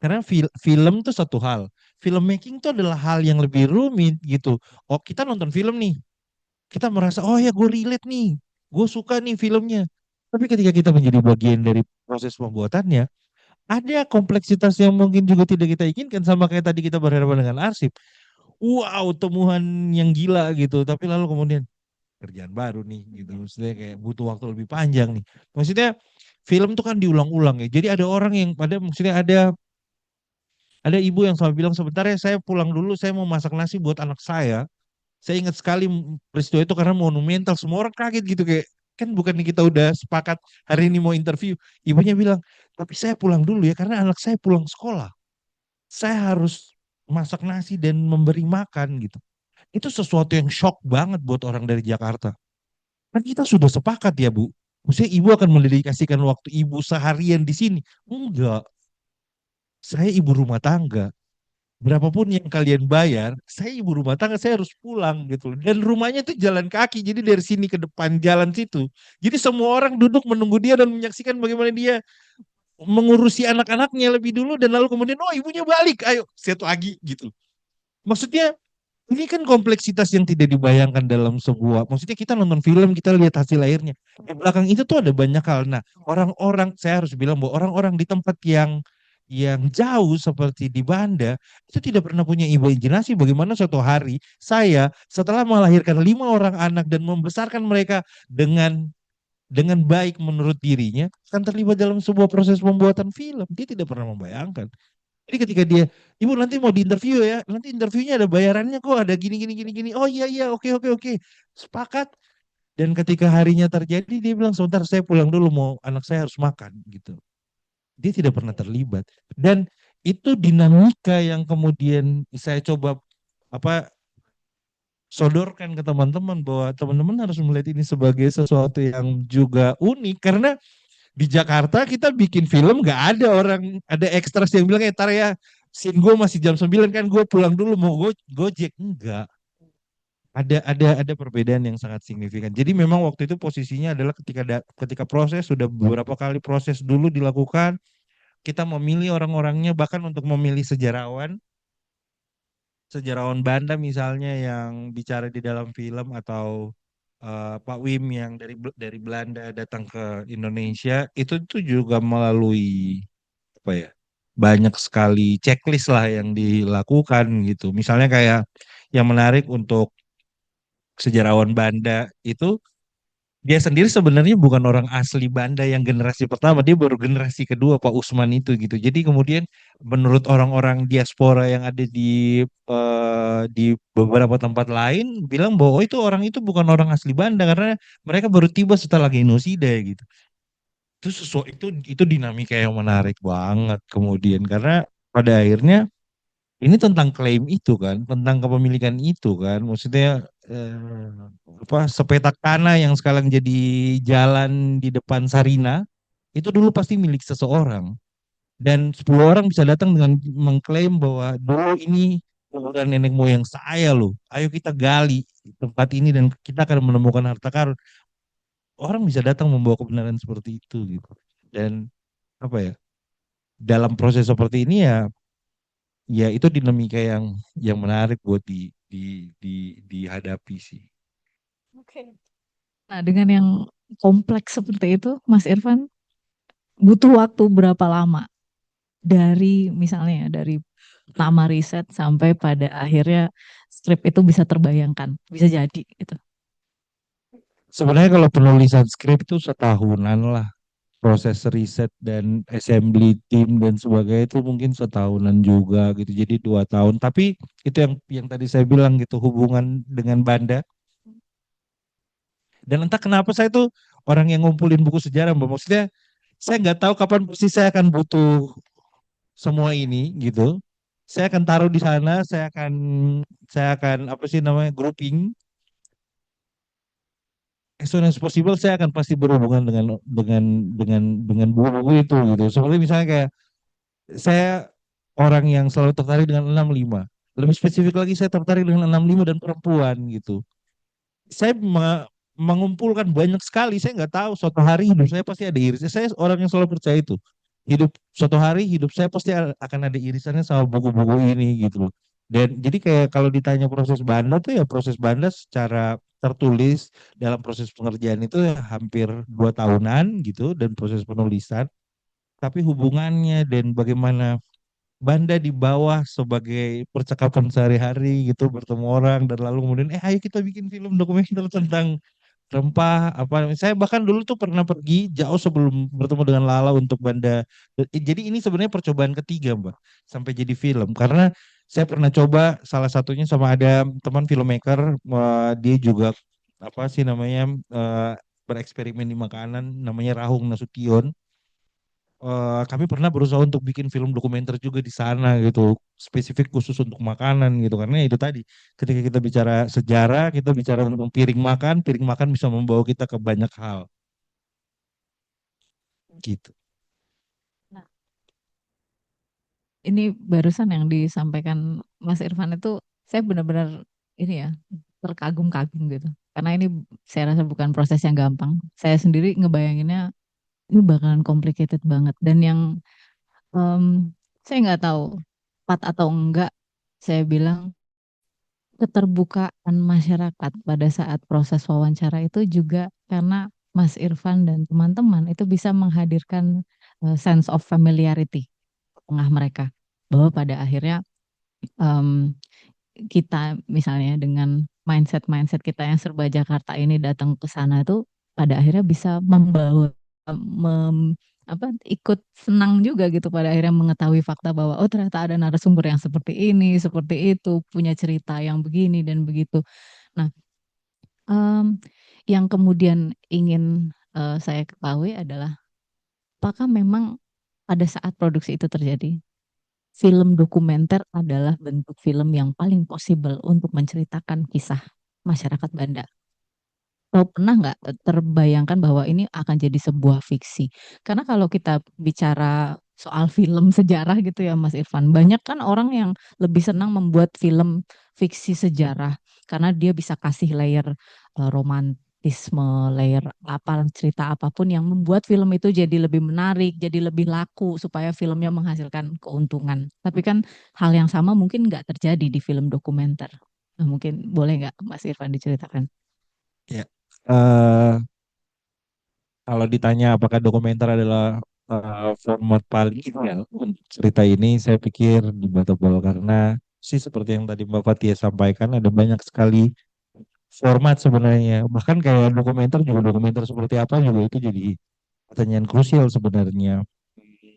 Speaker 18: Karena film tuh satu hal, filmmaking itu adalah hal yang lebih rumit gitu. Oh kita nonton film nih, kita merasa oh ya gue relate nih, gue suka nih filmnya. Tapi ketika kita menjadi bagian dari proses pembuatannya, ada kompleksitas yang mungkin juga tidak kita inginkan sama kayak tadi kita berhadapan dengan arsip. Wow, temuan yang gila gitu. Tapi lalu kemudian kerjaan baru nih gitu. Maksudnya kayak butuh waktu lebih panjang nih. Maksudnya film tuh kan diulang-ulang ya. Jadi ada orang yang maksudnya ada ibu yang selalu bilang sebentar ya saya pulang dulu, saya mau masak nasi buat anak saya. Saya ingat sekali peristiwa itu karena monumental, semua orang kaget gitu kayak kan bukan kita udah sepakat hari ini mau interview. Ibunya bilang, tapi saya pulang dulu ya karena anak saya pulang sekolah. Saya harus masak nasi dan memberi makan gitu. Itu sesuatu yang shock banget buat orang dari Jakarta. Kan kita sudah sepakat ya Bu. Maksudnya ibu akan mendedikasikan waktu ibu seharian di sini. Enggak, saya ibu rumah tangga. Berapapun yang kalian bayar, saya ibu rumah tangga, saya harus pulang gitu. Dan rumahnya itu jalan kaki, jadi dari sini ke depan jalan situ. Jadi semua orang duduk menunggu dia dan menyaksikan bagaimana dia mengurusi anak-anaknya lebih dulu dan lalu kemudian oh ibunya balik, ayo set lagi gitu. Maksudnya ini kan kompleksitas yang tidak dibayangkan dalam sebuah, maksudnya kita nonton film, kita lihat hasil akhirnya. Di belakang itu tuh ada banyak hal. Nah, orang-orang, saya harus bilang bahwa orang-orang di tempat yang jauh seperti di Banda itu tidak pernah punya imajinasi bagaimana suatu hari saya setelah melahirkan 5 orang anak dan membesarkan mereka dengan baik menurut dirinya akan terlibat dalam sebuah proses pembuatan film. Dia tidak pernah membayangkan. Jadi ketika dia, ibu nanti mau diinterview ya, nanti interviewnya ada bayarannya kok, ada gini gini gini gini. Oh iya iya, oke oke oke, sepakat. Dan ketika harinya terjadi, dia bilang sebentar saya pulang dulu, mau anak saya harus makan gitu. Dia tidak pernah terlibat. Dan itu dinamika yang kemudian saya coba sodorkan ke teman-teman bahwa teman-teman harus melihat ini sebagai sesuatu yang juga unik karena di Jakarta kita bikin film nggak ada orang, ada ekstras yang bilang tar ya scene gue masih jam 9 kan gue pulang dulu mau gojek, enggak. Ada perbedaan yang sangat signifikan. Jadi memang waktu itu posisinya adalah ketika proses sudah beberapa kali proses dulu dilakukan, kita memilih orang-orangnya bahkan untuk memilih sejarawan Banda misalnya yang bicara di dalam film atau Pak Wim yang dari Belanda datang ke Indonesia itu tuh juga melalui apa ya, banyak sekali checklist lah yang dilakukan gitu. Misalnya kayak yang menarik untuk sejarawan Banda itu dia sendiri sebenarnya bukan orang asli Banda yang generasi pertama, dia baru generasi kedua Pak Usman itu gitu. Jadi kemudian menurut orang-orang diaspora yang ada di beberapa tempat lain bilang bahwa itu orang itu bukan orang asli Banda karena mereka baru tiba setelah genosida gitu. Itu dinamika yang menarik banget kemudian karena pada akhirnya ini tentang klaim itu kan, tentang kepemilikan itu kan, maksudnya sepetak tanah yang sekarang jadi jalan di depan Sarina itu dulu pasti milik seseorang dan 10 orang bisa datang dengan mengklaim bahwa dulu ini kuburan nenek moyang saya loh, ayo kita gali tempat ini dan kita akan menemukan harta karun. Orang bisa datang membawa kebenaran seperti itu gitu. Dan apa ya? Dalam proses seperti ini ya itu dinamika yang menarik buat dihadapi sih.
Speaker 17: Oke. Nah, dengan yang kompleks seperti itu, Mas Irfan butuh waktu berapa lama dari misalnya dari pertama riset sampai pada akhirnya skrip itu bisa terbayangkan, bisa jadi gitu.
Speaker 18: Sebenarnya kalau penulisan skrip itu setahunan lah. Proses riset dan assembly tim dan sebagainya itu mungkin setahunan juga gitu. Jadi 2 tahun. Tapi itu yang tadi saya bilang gitu hubungan dengan Banda. Dan entah kenapa saya tuh orang yang ngumpulin buku sejarah, Mbak. Maksudnya saya nggak tahu kapan persis saya akan butuh semua ini gitu. Saya akan taruh di sana, saya akan apa sih namanya grouping. As soon as possible saya akan pasti berhubungan dengan buku-buku itu gitu. Seperti misalnya kayak saya orang yang selalu tertarik dengan 65. Lebih spesifik lagi saya tertarik dengan 65 dan perempuan gitu. Saya mengumpulkan banyak sekali. Saya nggak tahu suatu hari hidup saya pasti ada irisnya. Saya orang yang selalu percaya itu. Suatu hari hidup saya pasti akan ada irisannya sama buku-buku ini gitu loh. Dan jadi kayak kalau ditanya proses Banda tuh ya proses Banda secara tertulis dalam proses pengerjaan itu ya hampir 2 tahunan gitu dan proses penulisan. Tapi hubungannya dan bagaimana Banda di bawah sebagai percakapan sehari-hari gitu bertemu orang dan lalu kemudian ayo kita bikin film dokumenter tentang rempah apa saya bahkan dulu tuh pernah pergi jauh sebelum bertemu dengan Lala untuk Banda. Jadi ini sebenarnya percobaan ketiga Mbak sampai jadi film karena saya pernah coba salah satunya sama ada teman filmmaker dia juga apa sih namanya bereksperimen di makanan namanya Rahung Nasution. Kami pernah berusaha untuk bikin film dokumenter juga di sana gitu, spesifik khusus untuk makanan gitu karena itu tadi ketika kita bicara sejarah, kita bicara tentang piring makan bisa membawa kita ke banyak hal gitu.
Speaker 17: Nah, ini barusan yang disampaikan Mas Irfan itu saya benar-benar ini ya terkagum-kagum gitu karena ini saya rasa bukan proses yang gampang. Saya sendiri ngebayanginnya ini bakalan complicated banget dan yang saya nggak tahu tepat atau enggak saya bilang keterbukaan masyarakat pada saat proses wawancara itu juga karena Mas Irfan dan teman-teman itu bisa menghadirkan sense of familiarity ke tengah mereka bahwa pada akhirnya kita misalnya dengan mindset kita yang serba Jakarta ini datang ke sana itu pada akhirnya bisa membawa ikut senang juga gitu pada akhirnya mengetahui fakta bahwa oh ternyata ada narasumber yang seperti ini, seperti itu, punya cerita yang begini dan begitu. Nah, yang kemudian ingin saya ketahui adalah apakah memang pada saat produksi itu terjadi, film dokumenter adalah bentuk film yang paling possible untuk menceritakan kisah masyarakat Banda? Atau pernah nggak terbayangkan bahwa ini akan jadi sebuah fiksi? Karena kalau kita bicara soal film sejarah gitu ya Mas Irfan, banyak kan orang yang lebih senang membuat film fiksi sejarah karena dia bisa kasih layer romantisme, layer apa cerita apapun yang membuat film itu jadi lebih menarik, jadi lebih laku supaya filmnya menghasilkan keuntungan. Tapi kan hal yang sama mungkin nggak terjadi di film dokumenter. Nah, mungkin boleh nggak Mas Irfan diceritakan?
Speaker 18: Ya, kalau ditanya apakah dokumenter adalah format paling ideal untuk cerita ini, saya pikir debatable karena sih seperti yang tadi Mbak Fatia sampaikan ada banyak sekali format sebenarnya. Bahkan kayak dokumenter seperti apa juga itu jadi pertanyaan krusial sebenarnya.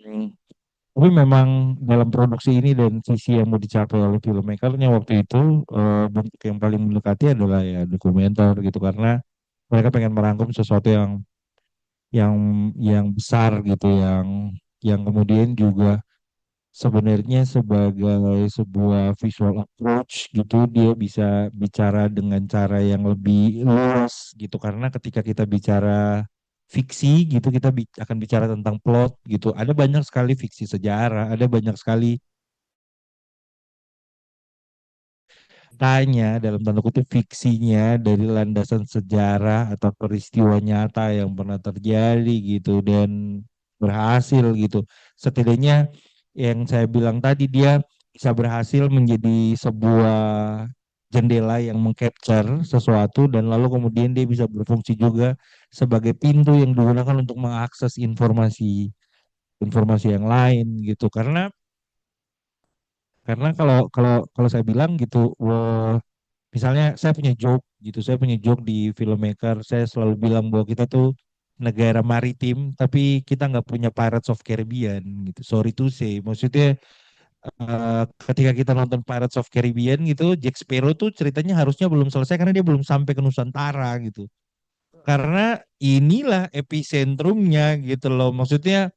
Speaker 18: Hmm. Tapi memang dalam produksi ini dan visi yang mau dicapai oleh filmmakernya waktu itu bentuk yang paling mendekati adalah ya dokumenter gitu karena mereka pengen merangkum sesuatu yang yang besar gitu yang kemudian juga sebenarnya sebagai sebuah visual approach gitu dia bisa bicara dengan cara yang lebih luas gitu karena ketika kita bicara fiksi gitu kita akan bicara tentang plot gitu ada banyak sekali fiksi sejarah ada banyak sekali tanya dalam tanda kutip fiksinya dari landasan sejarah atau peristiwa nyata yang pernah terjadi gitu dan berhasil gitu. Setidaknya yang saya bilang tadi dia bisa berhasil menjadi sebuah jendela yang mengcapture sesuatu dan lalu kemudian dia bisa berfungsi juga sebagai pintu yang digunakan untuk mengakses informasi informasi yang lain gitu. Karena kalau kalau kalau saya bilang gitu, wah, misalnya saya punya joke di filmmaker, saya selalu bilang bahwa kita tuh negara maritim, tapi kita nggak punya Pirates of Caribbean gitu. Sorry to say, maksudnya ketika kita nonton Pirates of Caribbean gitu, Jack Sparrow tuh ceritanya harusnya belum selesai karena dia belum sampai ke Nusantara gitu. Karena inilah epicentrumnya gitu loh, maksudnya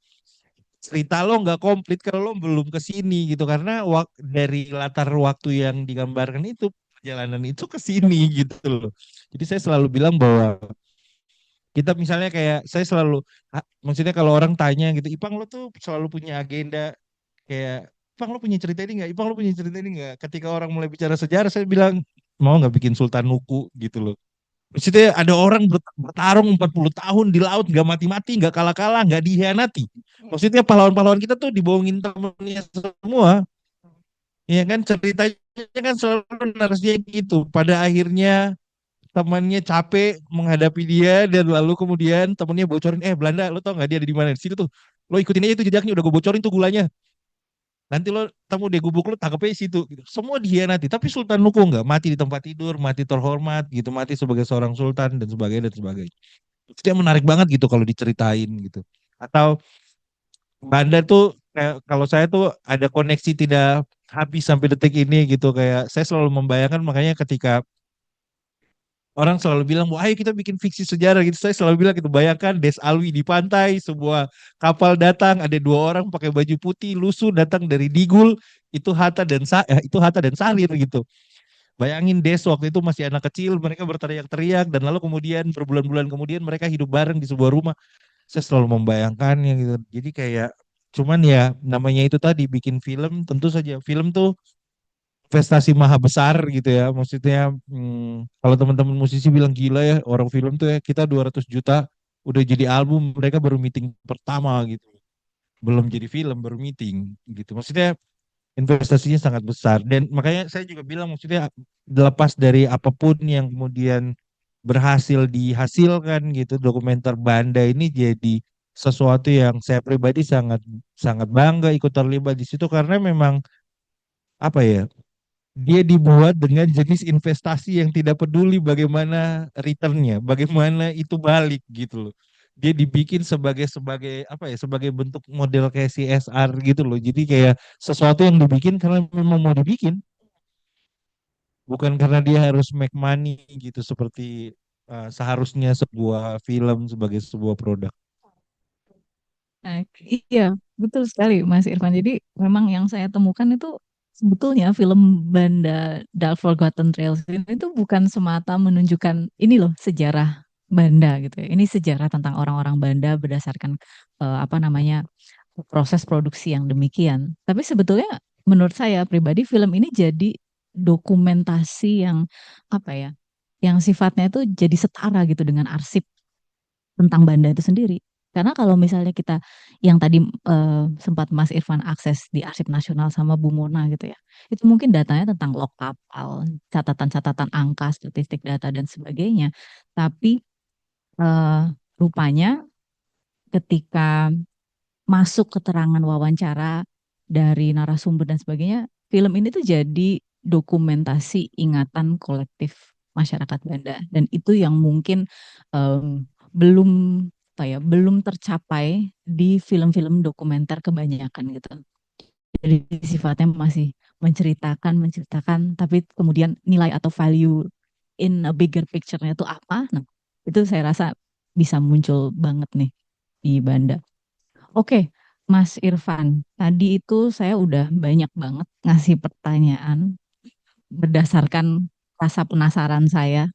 Speaker 18: cerita lo nggak komplit kalau lo belum ke sini gitu karena dari latar waktu yang digambarkan itu perjalanan itu ke sini gitu loh. Jadi saya selalu bilang bahwa kita misalnya kayak saya selalu maksudnya kalau orang tanya gitu, Ipang lo tuh selalu punya agenda kayak Ipang lo punya cerita ini nggak? Ipang lo punya cerita ini nggak? Ketika orang mulai bicara sejarah saya bilang mau nggak bikin Sultan Nuku gitu loh. Maksudnya ada orang bertarung 40 tahun di laut nggak mati-mati, nggak kalah-kalah, nggak dihianati. Maksudnya pahlawan-pahlawan kita tuh dibohongin temennya semua. Ya kan ceritanya kan selalu narasinya gitu. Pada akhirnya temannya capek menghadapi dia dan lalu kemudian temennya bocorin, Belanda, lo tau nggak dia ada di mana? Di situ tuh. Lo ikutin aja itu jejaknya udah gue bocorin tuh gulanya. Nanti lo temu deh gubuk lo tangkapnya di situ gitu. Semua dihianati tapi Sultan Nuku nggak mati di tempat tidur mati terhormat gitu mati sebagai seorang sultan dan sebagainya itu yang menarik banget gitu kalau diceritain gitu atau Banda tuh kayak kalau saya tuh ada koneksi tidak habis sampai detik ini gitu kayak saya selalu membayangkan makanya ketika orang selalu bilang, wah ayo kita bikin fiksi sejarah gitu. Saya selalu bilang gitu, bayangkan Des Alwi di pantai, sebuah kapal datang, ada dua orang pakai baju putih, lusuh datang dari Digul, itu Hatta dan Salir gitu. Bayangin Des waktu itu masih anak kecil, mereka berteriak-teriak, dan lalu kemudian berbulan-bulan kemudian mereka hidup bareng di sebuah rumah. Saya selalu membayangkannya gitu. Jadi kayak, cuman ya namanya itu tadi bikin film, tentu saja film tuh investasi maha besar gitu ya. Maksudnya kalau teman-teman musisi bilang gila ya orang film tuh ya kita 200 juta udah jadi album mereka baru meeting pertama gitu. Belum jadi film baru meeting gitu. Maksudnya investasinya sangat besar dan makanya saya juga bilang maksudnya lepas dari apapun yang kemudian berhasil dihasilkan gitu dokumenter Banda ini jadi sesuatu yang saya pribadi sangat sangat bangga ikut terlibat di situ karena memang apa ya dia dibuat dengan jenis investasi yang tidak peduli bagaimana returnnya, bagaimana itu balik gitu loh. Dia dibikin sebagai sebagai apa ya, sebagai bentuk model kayak CSR gitu loh. Jadi kayak sesuatu yang dibikin karena memang mau dibikin, bukan karena dia harus make money gitu seperti seharusnya sebuah film sebagai sebuah produk.
Speaker 17: Nah, iya, betul sekali Mas Irfan. Jadi memang yang saya temukan itu sebetulnya film Banda Dark Forgotten Trails ini tuh bukan semata menunjukkan ini loh sejarah Banda gitu ya. Ini sejarah tentang orang-orang Banda berdasarkan apa namanya proses produksi yang demikian. Tapi sebetulnya menurut saya pribadi film ini jadi dokumentasi yang apa ya, yang sifatnya itu jadi setara gitu dengan arsip tentang Banda itu sendiri. Karena kalau misalnya kita yang tadi sempat Mas Irfan akses di Arsip Nasional sama Bu Mona gitu ya, itu mungkin datanya tentang log kapal, catatan-catatan angka, statistik data dan sebagainya. Tapi rupanya ketika masuk keterangan wawancara dari narasumber dan sebagainya, film ini tuh jadi dokumentasi ingatan kolektif masyarakat Banda, dan itu yang mungkin belum belum tercapai di film-film dokumenter kebanyakan gitu. Jadi sifatnya masih menceritakan, tapi kemudian nilai atau value in a bigger picture-nya itu apa? Nah, itu saya rasa bisa muncul banget nih di Banda. Oke, Mas Irfan, tadi itu saya udah banyak banget ngasih pertanyaan berdasarkan rasa penasaran saya.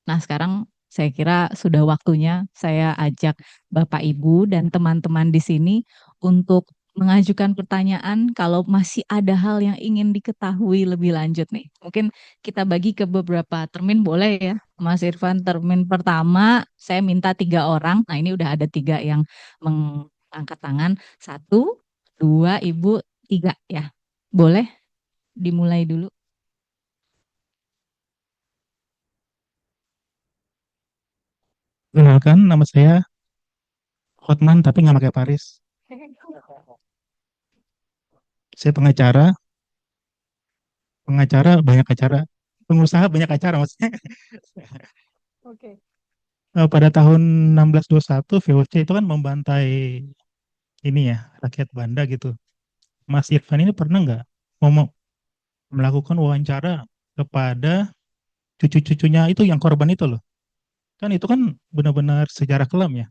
Speaker 17: Nah, sekarang saya kira sudah waktunya saya ajak Bapak Ibu dan teman-teman di sini untuk mengajukan pertanyaan kalau masih ada hal yang ingin diketahui lebih lanjut nih. Mungkin kita bagi ke beberapa termin, boleh ya Mas Irfan. Termin pertama saya minta 3 orang. Nah, ini udah ada 3 yang mengangkat tangan. 1, 2, Ibu, 3 ya. Boleh dimulai dulu.
Speaker 19: Kenalkan, nama saya Hotman, tapi nggak pakai Paris. Saya pengacara banyak acara, pengusaha banyak acara maksudnya.
Speaker 17: Oke.
Speaker 19: Pada tahun 1621 VOC itu kan membantai ini ya, rakyat Banda gitu. Mas Irfan ini pernah nggak melakukan wawancara kepada cucu-cucunya itu yang korban itu loh? Kan itu kan benar-benar sejarah kelam ya.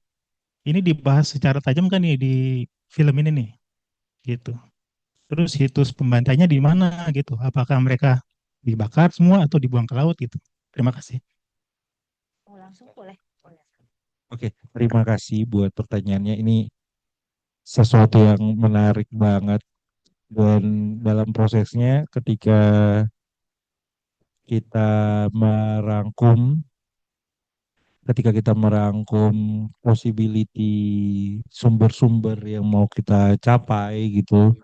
Speaker 19: Ini dibahas secara tajam kan nih di film ini nih, gitu. Terus situs pembantainya di mana gitu? Apakah mereka dibakar semua atau dibuang ke laut gitu? Terima kasih.
Speaker 17: Langsung boleh.
Speaker 18: Oke, terima kasih buat pertanyaannya. Ini sesuatu yang menarik banget, dan dalam prosesnya ketika kita merangkum possibility sumber-sumber yang mau kita capai gitu,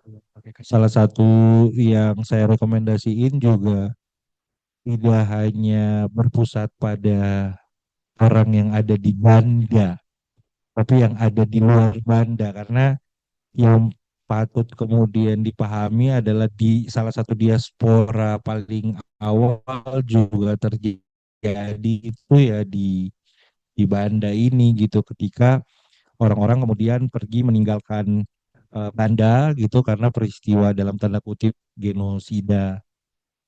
Speaker 18: salah satu yang saya rekomendasiin juga tidak hanya berpusat pada orang yang ada di Banda, tapi yang ada di luar Banda, karena yang patut kemudian dipahami adalah di salah satu diaspora paling awal juga terjadi itu ya di Banda ini gitu, ketika orang-orang kemudian pergi meninggalkan Banda gitu karena peristiwa dalam tanda kutip genosida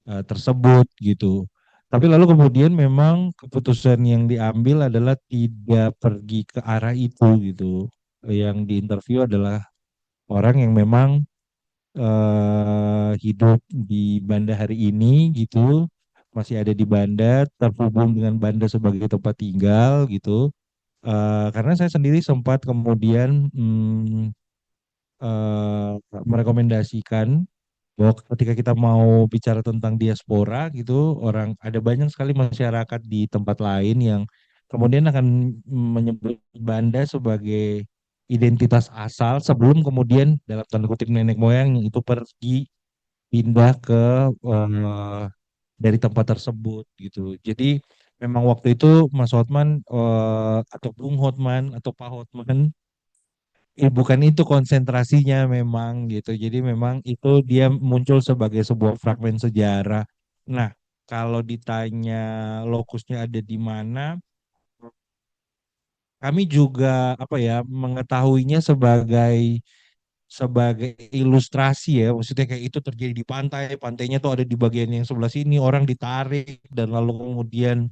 Speaker 18: tersebut gitu. Tapi lalu kemudian memang keputusan yang diambil adalah tidak pergi ke arah itu gitu. Yang diinterview adalah orang yang memang hidup di Banda hari ini gitu, masih ada di Banda, terhubung dengan Banda sebagai tempat tinggal gitu. Karena saya sendiri sempat kemudian merekomendasikan bahwa ketika kita mau bicara tentang diaspora gitu, ada banyak sekali masyarakat di tempat lain yang kemudian akan menyebut Banda sebagai identitas asal sebelum kemudian dalam tanda kutip nenek moyang itu pergi pindah ke dari tempat tersebut gitu. Jadi memang waktu itu Mas Hotman atau Bung Hotman atau Pak Hotman, bukan itu konsentrasinya memang gitu. Jadi memang itu dia muncul sebagai sebuah fragmen sejarah. Nah, kalau ditanya lokusnya ada di mana, kami juga mengetahuinya sebagai ilustrasi ya. Maksudnya kayak itu terjadi di pantai, pantainya tuh ada di bagian yang sebelah sini, orang ditarik dan lalu kemudian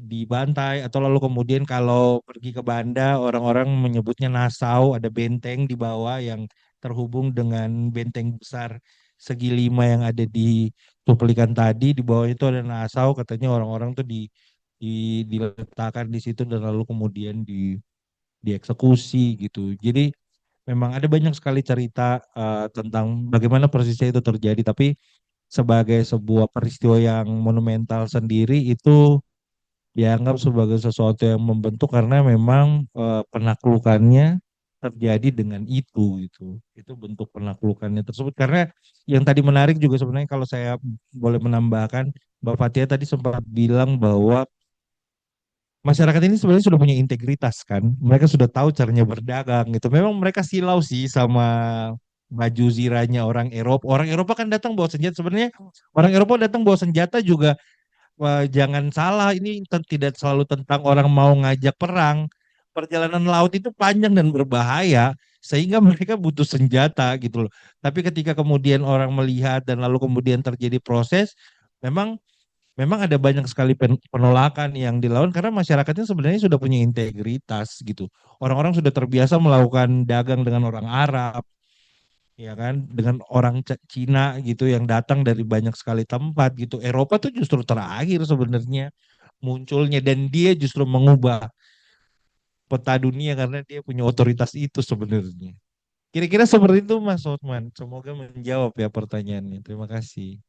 Speaker 18: dibantai, atau lalu kemudian kalau pergi ke Banda orang-orang menyebutnya Nasau, ada benteng di bawah yang terhubung dengan benteng besar segi 5 yang ada di Tupelikan tadi, di bawah itu ada Nasau, katanya orang-orang tuh diletakkan di situ dan lalu kemudian dieksekusi gitu. Jadi memang ada banyak sekali cerita tentang bagaimana persisnya itu terjadi, tapi sebagai sebuah peristiwa yang monumental sendiri itu dianggap sebagai sesuatu yang membentuk karena memang penaklukannya terjadi dengan itu gitu. Itu bentuk penaklukannya tersebut. Karena yang tadi menarik juga sebenarnya, kalau saya boleh menambahkan, Mbak Fatia tadi sempat bilang bahwa masyarakat ini sebenarnya sudah punya integritas kan. Mereka sudah tahu caranya berdagang gitu. Memang mereka silau sih sama baju zirahnya orang Eropa. Orang Eropa kan datang bawa senjata. Sebenarnya orang Eropa datang bawa senjata juga jangan salah, ini tidak selalu tentang orang mau ngajak perang. Perjalanan laut itu panjang dan berbahaya, sehingga mereka butuh senjata gitu loh. Tapi ketika kemudian orang melihat dan lalu kemudian terjadi proses, memang memang ada banyak sekali penolakan yang dilakukan karena masyarakatnya sebenarnya sudah punya integritas gitu. Orang-orang sudah terbiasa melakukan dagang dengan orang Arab, ya kan, dengan orang Cina gitu yang datang dari banyak sekali tempat gitu. Eropa tuh justru terakhir sebenarnya munculnya dan dia justru mengubah peta dunia karena dia punya otoritas itu sebenarnya. Kira-kira seperti itu Mas Hotman. Semoga menjawab ya pertanyaannya. Terima kasih.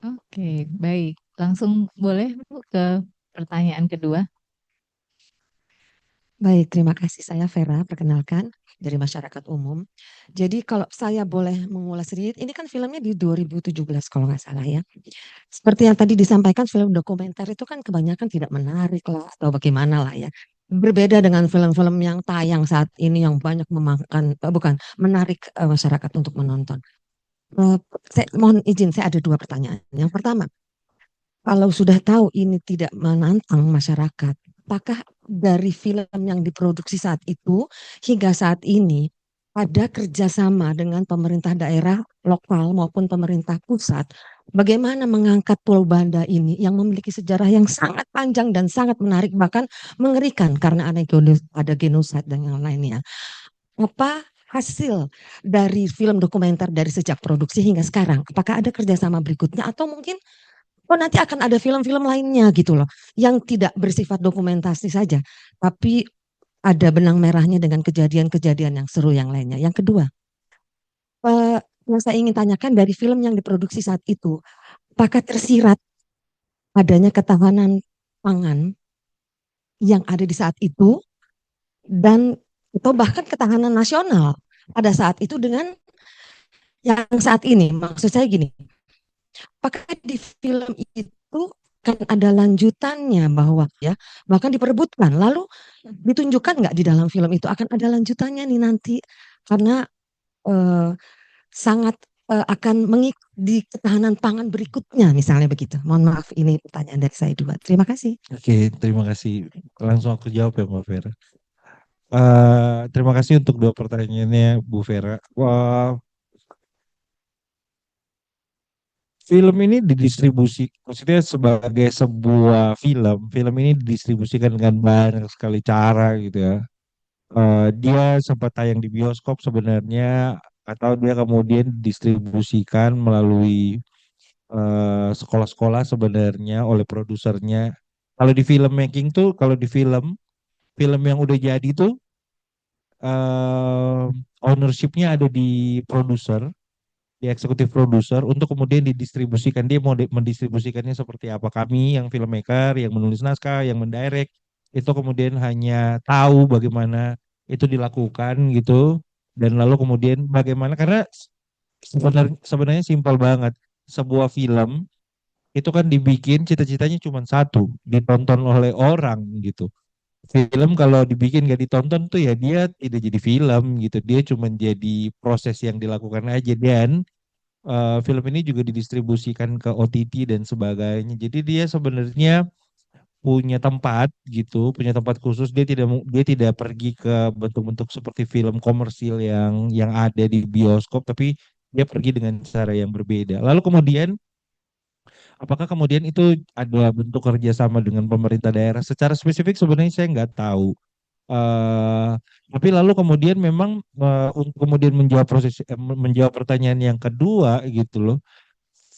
Speaker 17: Oke, baik. Langsung boleh Bu ke pertanyaan kedua.
Speaker 20: Baik, terima kasih. Saya Vera, perkenalkan dari masyarakat umum. Jadi kalau saya boleh mengulas sedikit, ini kan filmnya di 2017 kalau nggak salah ya. Seperti yang tadi disampaikan, film dokumenter itu kan kebanyakan tidak menarik lah atau bagaimana lah ya. Berbeda dengan film-film yang tayang saat ini yang banyak memakan, bukan, menarik masyarakat untuk menonton. Saya mohon izin, saya ada 2 pertanyaan. Yang pertama, kalau sudah tahu ini tidak menantang masyarakat, apakah dari film yang diproduksi saat itu hingga saat ini ada kerjasama dengan pemerintah daerah lokal maupun pemerintah pusat, bagaimana mengangkat Pulau Banda ini yang memiliki sejarah yang sangat panjang dan sangat menarik, bahkan mengerikan karena ada genocide dan yang lainnya. Apa hasil dari film dokumenter dari sejak produksi hingga sekarang? Apakah ada kerjasama berikutnya atau mungkin nanti akan ada film-film lainnya gitu loh, yang tidak bersifat dokumentasi saja, tapi ada benang merahnya dengan kejadian-kejadian yang seru yang lainnya. Yang kedua, yang saya ingin tanyakan dari film yang diproduksi saat itu, apakah tersirat adanya ketahanan pangan yang ada di saat itu dan atau bahkan ketahanan nasional pada saat itu dengan yang saat ini? Maksud saya gini, apakah di film itu kan ada lanjutannya bahwa ya bahkan diperebutkan lalu ditunjukkan nggak di dalam film itu akan ada lanjutannya nih nanti karena sangat akan di ketahanan pangan berikutnya misalnya begitu. Mohon maaf ini pertanyaan dari saya 2. Terima kasih.
Speaker 18: Oke, terima kasih. Langsung aku jawab ya Mbak Vera. Terima kasih untuk 2 pertanyaannya Bu Vera. Film ini didistribusi, maksudnya sebagai sebuah film ini didistribusikan dengan banyak sekali cara gitu ya. Dia sempat tayang di bioskop sebenarnya, atau dia kemudian didistribusikan melalui sekolah-sekolah sebenarnya oleh produsernya. Kalau di film making tuh, kalau di film yang udah jadi tuh ownershipnya ada di produser, di eksekutif produser untuk kemudian didistribusikan. Dia mau mendistribusikannya seperti apa. Kami yang filmmaker, yang menulis naskah, yang mendirect, itu kemudian hanya tahu bagaimana itu dilakukan gitu. Dan lalu kemudian bagaimana, karena sebenarnya simpel banget. Sebuah film itu kan dibikin cita-citanya cuma satu, ditonton oleh orang gitu. Film kalau dibikin gak ditonton tuh ya dia tidak jadi film gitu. Dia cuma jadi proses yang dilakukan aja. Dan film ini juga didistribusikan ke OTT dan sebagainya. Jadi dia sebenarnya punya tempat gitu, punya tempat khusus. Dia tidak pergi ke bentuk-bentuk seperti film komersil yang ada di bioskop, tapi dia pergi dengan cara yang berbeda. Lalu kemudian apakah kemudian itu ada bentuk kerjasama dengan pemerintah daerah? Secara spesifik sebenarnya saya nggak tahu. Tapi lalu kemudian memang untuk kemudian menjawab pertanyaan yang kedua gitu loh.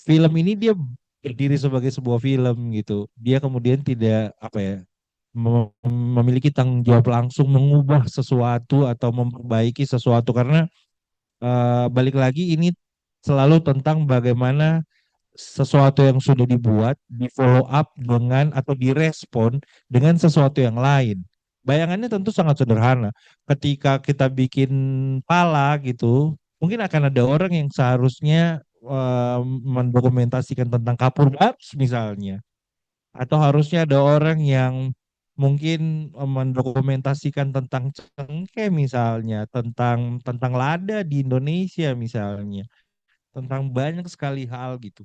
Speaker 18: Film ini dia berdiri sebagai sebuah film gitu. Dia kemudian tidak apa ya memiliki tanggung jawab langsung mengubah sesuatu atau memperbaiki sesuatu karena balik lagi ini selalu tentang bagaimana sesuatu yang sudah dibuat di follow up dengan atau direspon dengan sesuatu yang lain. Bayangannya tentu sangat sederhana. Ketika kita bikin pala gitu, mungkin akan ada orang yang seharusnya mendokumentasikan tentang kapur Daps misalnya. Atau harusnya ada orang yang mungkin mendokumentasikan tentang cengkeh misalnya, tentang lada di Indonesia misalnya, tentang banyak sekali hal gitu.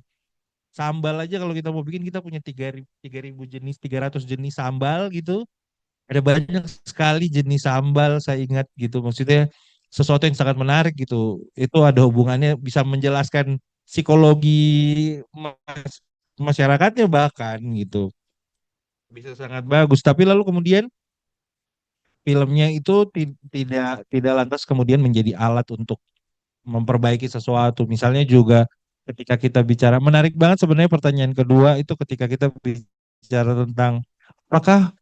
Speaker 18: Sambal aja kalau kita mau bikin kita punya 3.000 jenis, 300 jenis sambal gitu. Ada banyak sekali jenis sambal saya ingat gitu. Maksudnya sesuatu yang sangat menarik gitu. Itu ada hubungannya bisa menjelaskan psikologi masyarakatnya bahkan gitu. Bisa sangat bagus. Tapi lalu kemudian filmnya itu tidak tidak lantas kemudian menjadi alat untuk memperbaiki sesuatu. Misalnya juga ketika kita bicara, menarik banget sebenarnya pertanyaan kedua itu ketika kita bicara tentang apakah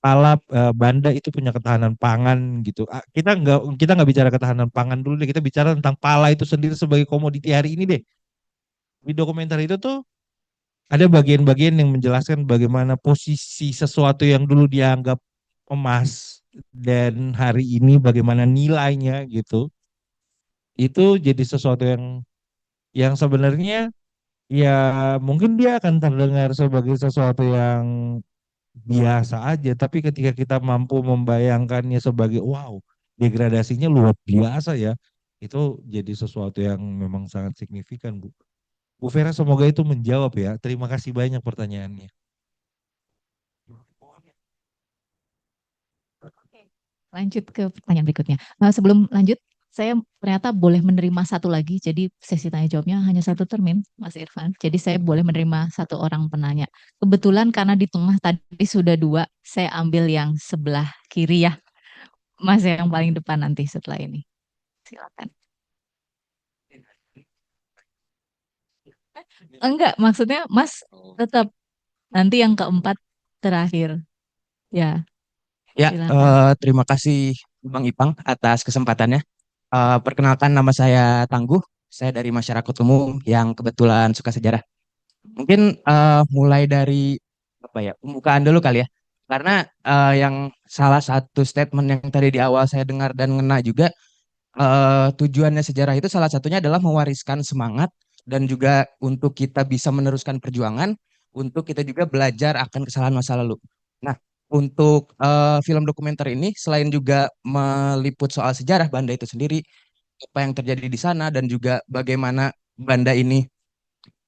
Speaker 18: pala Banda itu punya ketahanan pangan gitu. Kita nggak bicara ketahanan pangan dulu deh, kita bicara tentang pala itu sendiri sebagai komoditi hari ini deh. Di dokumenter itu tuh ada bagian-bagian yang menjelaskan bagaimana posisi sesuatu yang dulu dianggap emas dan hari ini bagaimana nilainya gitu. Itu jadi sesuatu yang sebenarnya ya mungkin dia akan terdengar sebagai sesuatu yang biasa aja, tapi ketika kita mampu membayangkannya sebagai wow, degradasinya luar biasa ya, itu jadi sesuatu yang memang sangat signifikan, Bu. Bu Vera, semoga itu menjawab ya. Terima kasih banyak pertanyaannya.
Speaker 17: Lanjut ke pertanyaan berikutnya. Sebelum lanjut, saya ternyata boleh menerima satu lagi. Jadi sesi tanya jawabnya hanya satu termin, Mas Irfan. Jadi saya boleh menerima satu orang penanya. Kebetulan karena di tengah tadi sudah dua, saya ambil yang sebelah kiri ya. Mas yang paling depan nanti setelah ini. Silakan. Enggak, maksudnya Mas tetap nanti yang keempat terakhir. Ya,
Speaker 21: Ya,
Speaker 17: silakan.
Speaker 21: terima kasih Bang Ipang atas kesempatannya. Perkenalkan nama saya Tangguh, saya dari masyarakat umum yang kebetulan suka sejarah. Mungkin mulai dari apa ya, pembukaan dulu kali ya. Karena yang salah satu statement yang tadi di awal saya dengar dan ngena juga, tujuannya sejarah itu salah satunya adalah mewariskan semangat dan juga untuk kita bisa meneruskan perjuangan, untuk kita juga belajar akan kesalahan masa lalu. Nah, untuk film dokumenter ini selain juga meliput soal sejarah Banda itu sendiri, apa yang terjadi di sana dan juga bagaimana Banda ini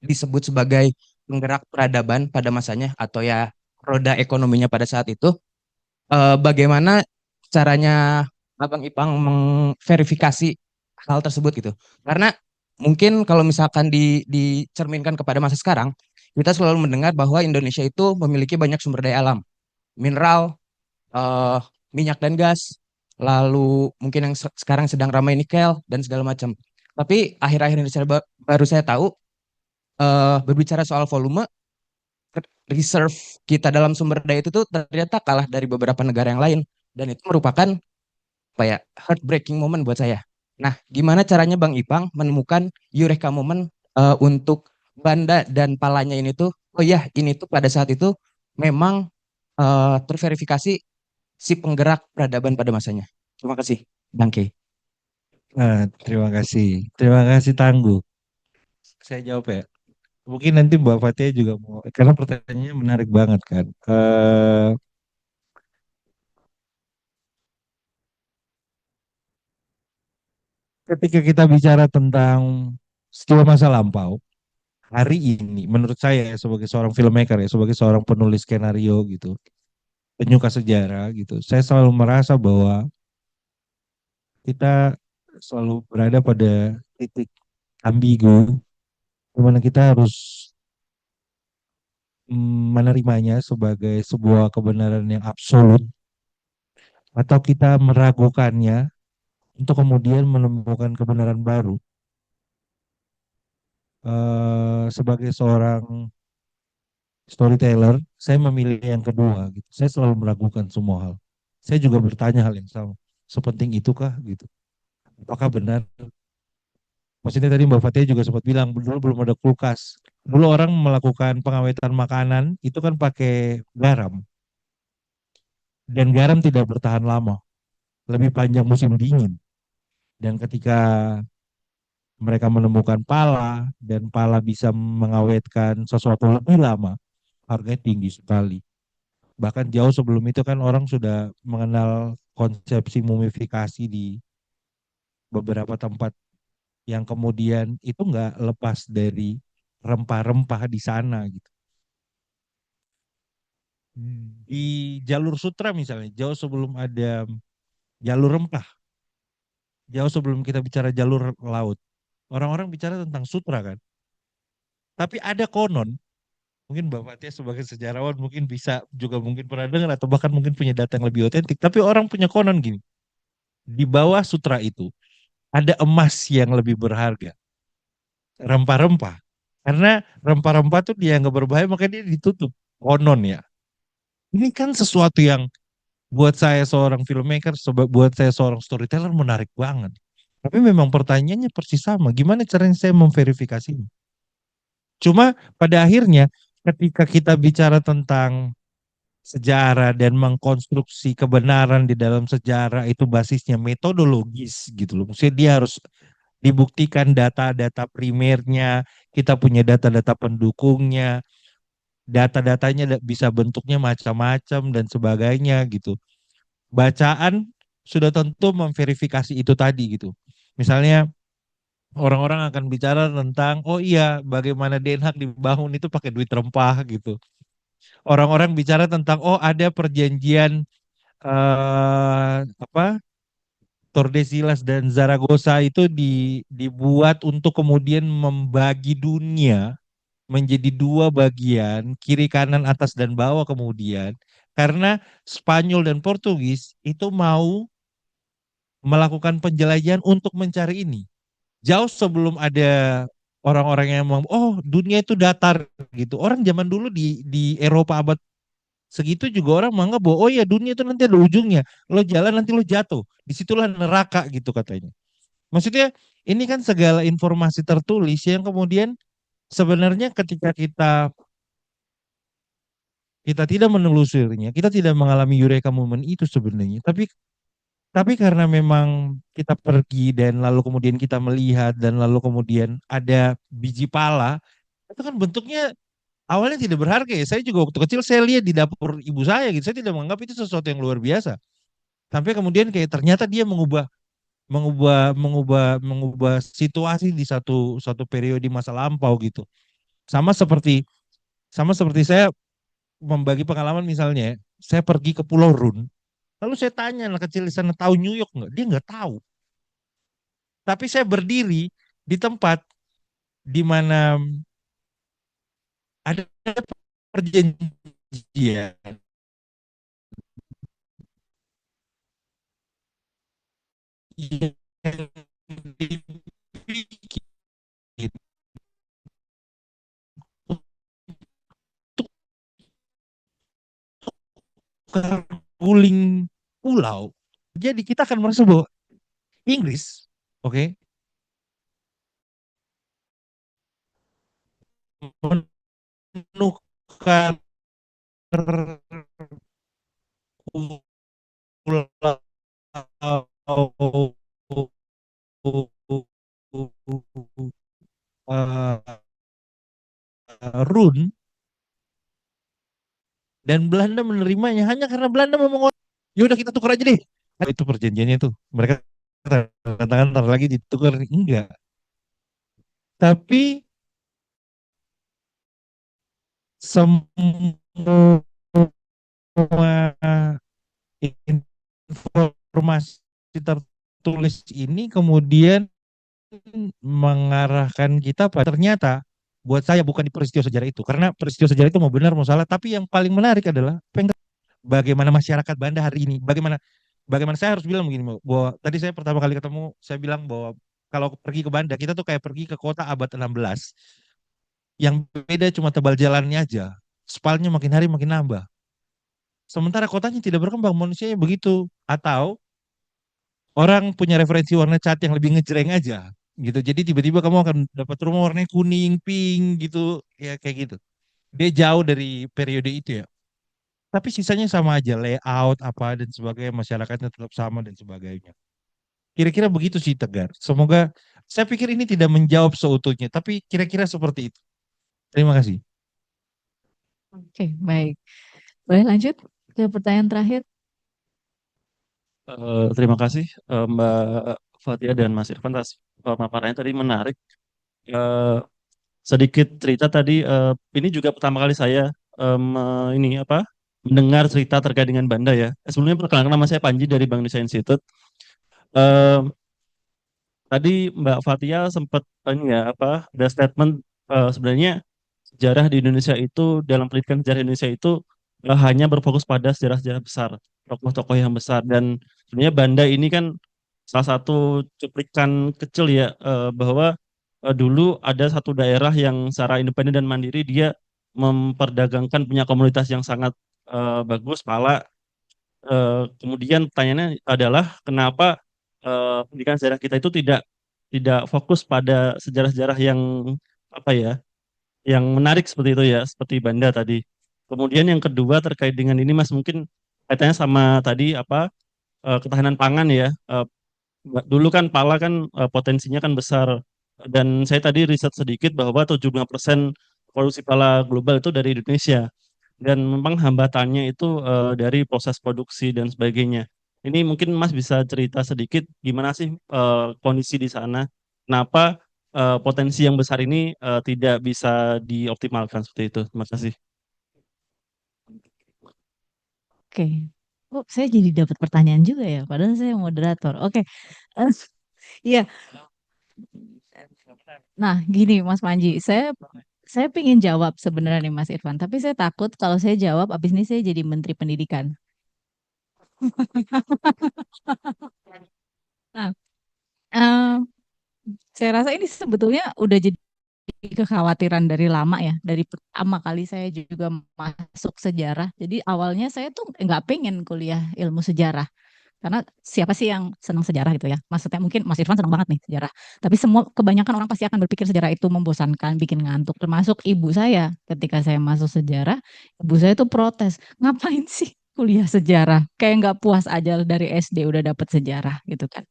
Speaker 21: disebut sebagai penggerak peradaban pada masanya atau ya roda ekonominya pada saat itu, bagaimana caranya Abang Ipang memverifikasi hal tersebut gitu. Karena mungkin kalau misalkan dicerminkan kepada masa sekarang, kita selalu mendengar bahwa Indonesia itu memiliki banyak sumber daya alam, mineral, eh, minyak dan gas, lalu mungkin yang sekarang sedang ramai nikel dan segala macam. Tapi akhir-akhir ini baru saya tahu, berbicara soal volume, reserve kita dalam sumber daya itu tuh ternyata kalah dari beberapa negara yang lain dan itu merupakan apa ya, heartbreaking moment buat saya. Nah, gimana caranya Bang Ipang menemukan eureka moment untuk Banda dan palanya ini tuh, oh ya ini tuh pada saat itu memang terverifikasi si penggerak peradaban pada masanya. Terima kasih, Bang Kei.
Speaker 18: Terima kasih. Terima kasih Tangguh. Saya jawab ya. Mungkin nanti Mbak Fatia juga mau, karena pertanyaannya menarik banget kan. Ketika kita bicara tentang peristiwa masa lampau, hari ini menurut saya ya, sebagai seorang filmmaker ya, sebagai seorang penulis skenario gitu, penyuka sejarah gitu, saya selalu merasa bahwa kita selalu berada pada titik ambigu, di mana kita harus menerimanya sebagai sebuah kebenaran yang absolut, atau kita meragukannya untuk kemudian menemukan kebenaran baru. Sebagai seorang storyteller, saya memilih yang kedua. Gitu. Saya selalu meragukan semua hal. Saya juga bertanya hal yang sama. Sepenting itukah gitu? Apakah benar? Maksudnya tadi Mbak Fatia juga sempat bilang dulu belum ada kulkas. Dulu orang melakukan pengawetan makanan itu kan pakai garam. Dan garam tidak bertahan lama. Lebih panjang musim dingin. Dan ketika mereka menemukan pala dan pala bisa mengawetkan sesuatu lebih lama, harganya tinggi sekali. Bahkan jauh sebelum itu kan orang sudah mengenal konsepsi mumifikasi di beberapa tempat yang kemudian itu nggak lepas dari rempah-rempah di sana gitu. Di jalur sutra misalnya, jauh sebelum ada jalur rempah, jauh sebelum kita bicara jalur laut, orang-orang bicara tentang sutra kan. Tapi ada konon, mungkin Mbak Fatia sebagai sejarawan mungkin bisa juga mungkin pernah dengar atau bahkan mungkin punya data yang lebih otentik. Tapi orang punya konon gini, di bawah sutra itu ada emas yang lebih berharga, rempah-rempah. Karena rempah-rempah tuh dia nggak berbahaya makanya dia ditutup. Konon ya. Ini kan sesuatu yang buat saya seorang filmmaker, buat saya seorang storyteller menarik banget. Tapi memang pertanyaannya persis sama. Gimana caranya saya memverifikasinya? Cuma pada akhirnya ketika kita bicara tentang sejarah dan mengkonstruksi kebenaran di dalam sejarah itu basisnya metodologis gitu loh. Maksudnya dia harus dibuktikan data-data primernya, kita punya data-data pendukungnya, data-datanya bisa bentuknya macam-macam dan sebagainya gitu. Bacaan sudah tentu memverifikasi itu tadi gitu. Misalnya orang-orang akan bicara tentang, oh iya, bagaimana Den Haag dibangun itu pakai duit rempah gitu. Orang-orang bicara tentang, oh ada perjanjian apa Tordesillas dan Zaragoza itu dibuat untuk kemudian membagi dunia menjadi dua bagian, kiri kanan atas dan bawah kemudian, karena Spanyol dan Portugis itu mau melakukan penjelajahan untuk mencari ini. Jauh sebelum ada orang-orang yang ngomong, oh dunia itu datar gitu. Orang zaman dulu di Eropa abad segitu juga orang menganggap bahwa oh ya dunia itu nanti ada ujungnya. Lo jalan nanti lo jatuh. Disitulah neraka gitu katanya. Maksudnya ini kan segala informasi tertulis yang kemudian sebenarnya ketika kita tidak menelusurinya, kita tidak mengalami eureka moment itu sebenarnya. Tapi karena memang kita pergi dan lalu kemudian kita melihat dan lalu kemudian ada biji pala, itu kan bentuknya awalnya tidak berharga ya. Saya juga waktu kecil saya lihat di dapur ibu saya gitu. Saya tidak menganggap itu sesuatu yang luar biasa. Sampai kemudian kayak ternyata dia mengubah situasi di satu periode masa lampau gitu. Sama seperti sama seperti saya membagi pengalaman misalnya, saya pergi ke Pulau Run, lalu saya tanya anak kecil di sana tahu New York nggak? Dia nggak tahu. Tapi saya berdiri di tempat di mana ada perjanjian yang dibikin guling pulau. Jadi kita akan merasa bahwa Inggris, oke, menukar pulau Run dan Belanda menerimanya hanya karena Belanda mau mengolah. Ya udah kita tukar aja deh. Nah, itu perjanjiannya tuh. Mereka tangan lagi ditukar enggak. Tapi semua informasi tertulis ini kemudian mengarahkan kita pada ternyata buat saya bukan di peristiwa sejarah itu karena peristiwa sejarah itu mau benar mau salah tapi yang paling menarik adalah bagaimana masyarakat Banda hari ini bagaimana saya harus bilang begini bahwa tadi saya pertama kali ketemu saya bilang bahwa kalau pergi ke Banda kita tuh kayak pergi ke kota abad 16 yang beda cuma tebal jalannya aja spalnya makin hari makin nambah sementara kotanya tidak berkembang manusianya begitu atau orang punya referensi warna cat yang lebih ngejreng aja gitu. Jadi tiba-tiba kamu akan dapat rumah warnanya kuning, pink gitu, ya kayak gitu. Dia jauh dari periode itu ya. Tapi sisanya sama aja, layout apa dan sebagainya, masyarakatnya tetap sama dan sebagainya. Kira-kira begitu sih Tegar. Semoga saya pikir ini tidak menjawab seutuhnya, tapi kira-kira seperti itu. Terima kasih.
Speaker 17: Oke, baik. Boleh lanjut ke pertanyaan terakhir?
Speaker 4: Terima kasih Mbak Fatia dan Mas Irfan atas paparannya tadi menarik. sedikit cerita tadi. Ini juga pertama kali saya mendengar cerita terkait dengan Banda ya. Sebelumnya perkenalkan, nama saya Panji dari Bank Indonesia Institute. Tadi Mbak Fatia sempat ada statement sebenarnya sejarah di Indonesia itu, dalam pendidikan sejarah Indonesia itu hanya berfokus pada sejarah-sejarah besar, tokoh-tokoh yang besar. Dan sebenarnya Banda ini kan salah satu cuplikan kecil ya, bahwa dulu ada satu daerah yang secara independen dan mandiri dia memperdagangkan, punya komunitas yang sangat bagus, Pala. Kemudian pertanyaannya adalah kenapa pendidikan sejarah kita itu tidak fokus pada sejarah-sejarah yang yang menarik seperti itu ya, seperti Banda tadi. Kemudian yang kedua terkait dengan ini Mas, mungkin kaitannya sama tadi ketahanan pangan ya. Dulu kan Pala kan potensinya kan besar, dan saya tadi riset sedikit bahwa 75% produksi pala global itu dari Indonesia, dan memang hambatannya itu dari proses produksi dan sebagainya. Ini mungkin Mas bisa cerita sedikit gimana sih kondisi di sana, kenapa potensi yang besar ini tidak bisa dioptimalkan seperti itu. Terima kasih.
Speaker 17: Oke. Oh, saya jadi dapat pertanyaan juga ya, padahal saya moderator. Oke. Iya. Nah, gini Mas Panji, saya pengen jawab sebenarnya nih Mas Irfan, tapi saya takut kalau saya jawab abis ini saya jadi Menteri Pendidikan. Nah, saya rasa ini sebetulnya udah jadi kekhawatiran dari lama ya, dari pertama kali saya juga masuk sejarah. Jadi awalnya saya tuh nggak pengen kuliah ilmu sejarah, karena siapa sih yang senang sejarah gitu ya? Maksudnya mungkin Mas Irfan senang banget nih sejarah, tapi kebanyakan orang pasti akan berpikir sejarah itu membosankan, bikin ngantuk. Termasuk ibu saya, ketika saya masuk sejarah, ibu saya tuh protes, ngapain sih kuliah sejarah? Kayak nggak puas aja dari SD udah dapet sejarah gitu kan.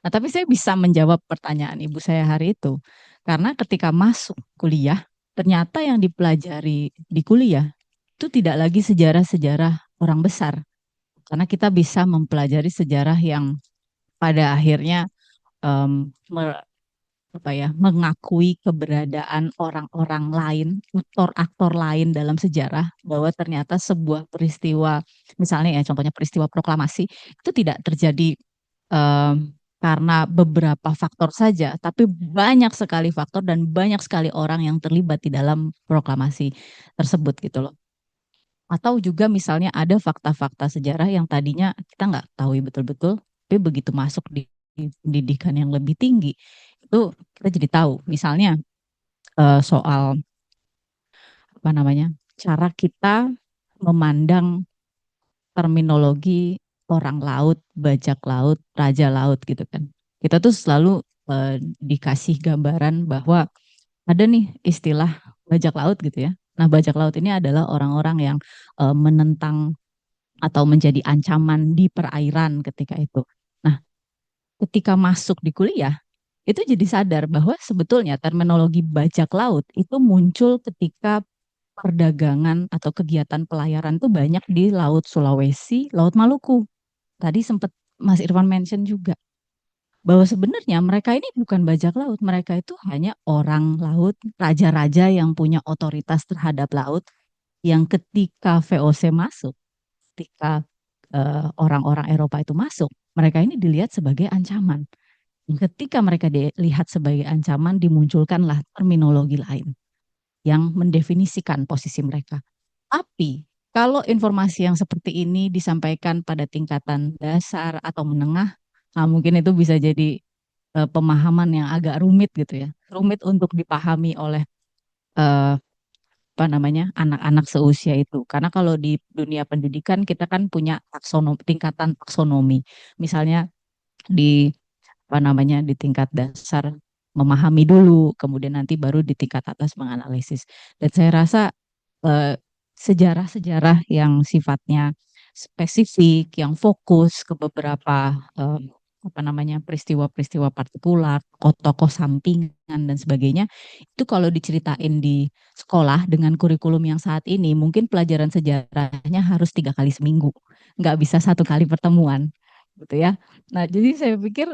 Speaker 17: Nah, tapi saya bisa menjawab pertanyaan ibu saya hari itu. Karena ketika masuk kuliah, ternyata yang dipelajari di kuliah itu tidak lagi sejarah-sejarah orang besar. Karena kita bisa mempelajari sejarah yang pada akhirnya mengakui keberadaan orang-orang lain, aktor-aktor lain dalam sejarah, bahwa ternyata sebuah peristiwa, misalnya ya contohnya peristiwa proklamasi, itu tidak terjadi karena beberapa faktor saja, tapi banyak sekali faktor dan banyak sekali orang yang terlibat di dalam proklamasi tersebut gitu loh. Atau juga misalnya ada fakta-fakta sejarah yang tadinya kita nggak tahu betul-betul, tapi begitu masuk di pendidikan yang lebih tinggi, itu kita jadi tahu. Misalnya soal cara kita memandang terminologi orang laut, bajak laut, raja laut gitu kan. Kita tuh selalu dikasih gambaran bahwa ada nih istilah bajak laut gitu ya. Nah, bajak laut ini adalah orang-orang yang menentang atau menjadi ancaman di perairan ketika itu. Nah, ketika masuk di kuliah, itu jadi sadar bahwa sebetulnya terminologi bajak laut itu muncul ketika perdagangan atau kegiatan pelayaran tuh banyak di Laut Sulawesi, Laut Maluku. Tadi sempat Mas Irfan mention juga bahwa sebenarnya mereka ini bukan bajak laut, mereka itu hanya orang laut, raja-raja yang punya otoritas terhadap laut, yang ketika VOC masuk, ketika orang-orang Eropa itu masuk, mereka ini dilihat sebagai ancaman. Ketika mereka dilihat sebagai ancaman, dimunculkanlah terminologi lain yang mendefinisikan posisi mereka. Tapi kalau informasi yang seperti ini disampaikan pada tingkatan dasar atau menengah, nah mungkin itu bisa jadi pemahaman yang agak rumit gitu ya, rumit untuk dipahami oleh anak-anak seusia itu. Karena kalau di dunia pendidikan kita kan punya tingkatan taksonomi, misalnya di di tingkat dasar memahami dulu, kemudian nanti baru di tingkat atas menganalisis. Dan saya rasa sejarah-sejarah yang sifatnya spesifik, yang fokus ke beberapa peristiwa-peristiwa partikular, tokoh-tokoh sampingan dan sebagainya, itu kalau diceritain di sekolah dengan kurikulum yang saat ini, mungkin pelajaran sejarahnya harus 3 kali seminggu, nggak bisa 1 kali pertemuan, gitu ya. Nah, jadi saya pikir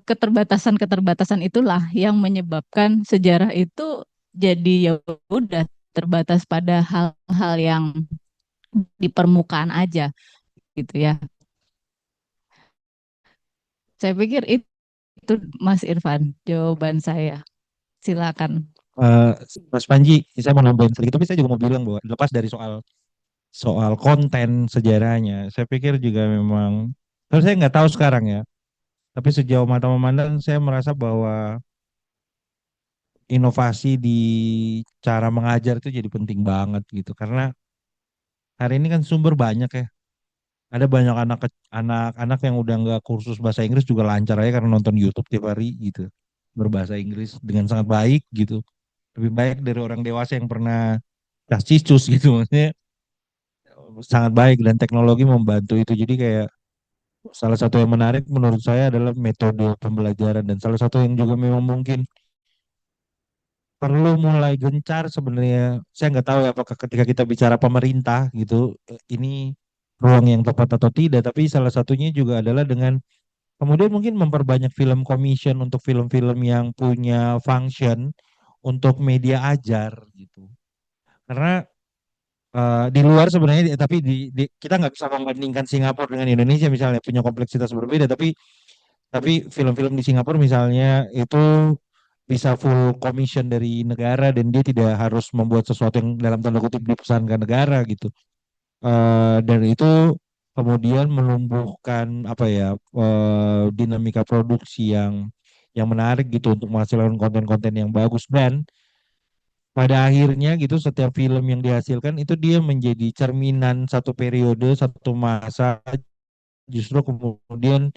Speaker 17: keterbatasan-keterbatasan itulah yang menyebabkan sejarah itu jadi ya udah terbatas pada hal-hal yang di permukaan aja gitu ya. Saya pikir itu Mas Irfan jawaban saya. Silakan.
Speaker 18: Eh, Mas Panji, saya mau nambahin sedikit, tapi saya juga mau bilang bahwa lepas dari soal soal konten sejarahnya, saya pikir juga memang, kalau saya nggak tahu sekarang ya, tapi sejauh mata memandang saya merasa bahwa inovasi di cara mengajar itu jadi penting banget gitu, karena hari ini kan sumber banyak ya, ada banyak anak-anak yang udah nggak kursus bahasa Inggris juga lancar aja karena nonton YouTube tiap hari gitu, berbahasa Inggris dengan sangat baik gitu, lebih baik dari orang dewasa yang pernah cus gitu, maksudnya sangat baik dan teknologi membantu itu. Jadi kayak salah satu yang menarik menurut saya adalah metode pembelajaran, dan salah satu yang juga memang mungkin perlu mulai gencar sebenarnya. Saya nggak tahu ya apakah ketika kita bicara pemerintah gitu, ini ruang yang tepat atau tidak, tapi salah satunya juga adalah dengan kemudian mungkin memperbanyak film commission untuk film-film yang punya function untuk media ajar gitu. Karena di luar sebenarnya, tapi kita nggak bisa membandingkan Singapura dengan Indonesia misalnya, punya kompleksitas berbeda, tapi film-film di Singapura misalnya itu bisa full commission dari negara dan dia tidak harus membuat sesuatu yang dalam tanda kutip dipesankan negara gitu. Dan itu kemudian menumbuhkan apa ya, dinamika produksi yang menarik gitu untuk menghasilkan konten-konten yang bagus, dan pada akhirnya gitu setiap film yang dihasilkan itu dia menjadi cerminan satu periode, satu masa. Justru kemudian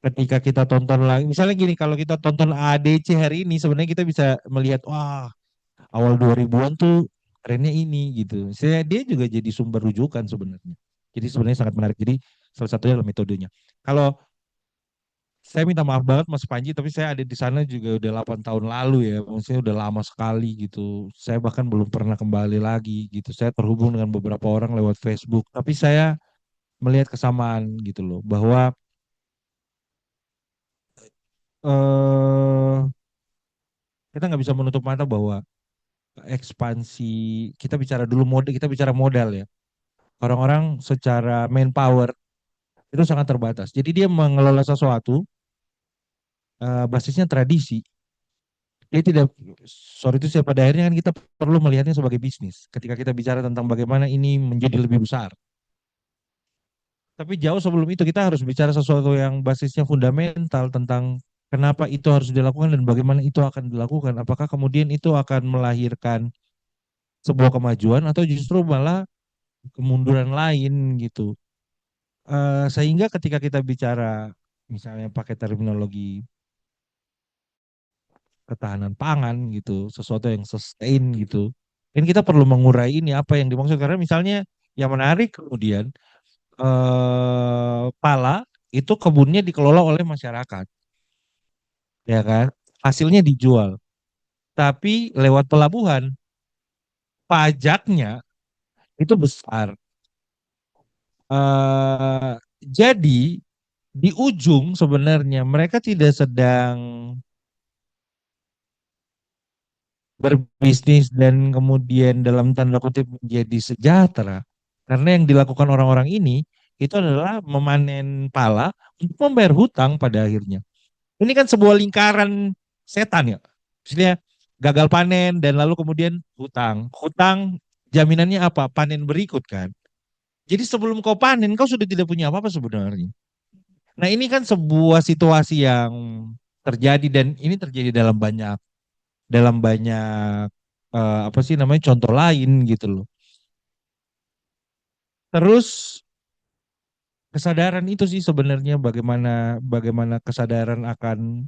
Speaker 18: ketika kita tonton lagi, misalnya gini, kalau kita tonton ADC hari ini sebenarnya kita bisa melihat, wah, awal 2000-an tuh trennya ini gitu. Dia juga jadi sumber rujukan sebenarnya. Jadi sebenarnya sangat menarik. Jadi salah satunya adalah metodenya. Kalau saya minta maaf banget Mas Panji, tapi saya ada di sana juga udah 8 tahun lalu ya. Maksudnya udah lama sekali gitu. Saya bahkan belum pernah kembali lagi gitu. Saya terhubung dengan beberapa orang lewat Facebook. Tapi saya melihat kesamaan gitu loh. Bahwa eh kita nggak bisa menutup mata bahwa ekspansi, kita bicara dulu mode, kita bicara modal ya. Orang-orang secara manpower itu sangat terbatas. Jadi dia mengelola sesuatu basisnya tradisi. Dia tidak, sorry itu saya, pada akhirnya kan kita perlu melihatnya sebagai bisnis. Ketika kita bicara tentang bagaimana ini menjadi lebih besar. Tapi jauh sebelum itu kita harus bicara sesuatu yang basisnya fundamental tentang kenapa itu harus dilakukan dan bagaimana itu akan dilakukan. Apakah kemudian itu akan melahirkan sebuah kemajuan atau justru malah kemunduran lain gitu. Sehingga ketika kita bicara misalnya pakai terminologi ketahanan pangan gitu, sesuatu yang sustain gitu, kan kita perlu mengurai ini apa yang dimaksud, karena misalnya yang menarik kemudian pala itu kebunnya dikelola oleh masyarakat, ya kan, hasilnya dijual, tapi lewat pelabuhan pajaknya itu besar. Jadi di ujung sebenarnya mereka tidak sedang berbisnis dan kemudian dalam tanda kutip menjadi sejahtera. Karena yang dilakukan orang-orang ini itu adalah memanen pala untuk membayar hutang pada akhirnya. Ini kan sebuah lingkaran setan ya. Maksudnya gagal panen dan lalu kemudian hutang. Hutang jaminannya apa? Panen berikut kan. Jadi sebelum kau panen kau sudah tidak punya apa-apa sebenarnya. Nah ini kan sebuah situasi yang terjadi, dan ini terjadi dalam banyak apa sih namanya contoh lain gitu loh. Terus kesadaran itu sih sebenarnya bagaimana bagaimana kesadaran akan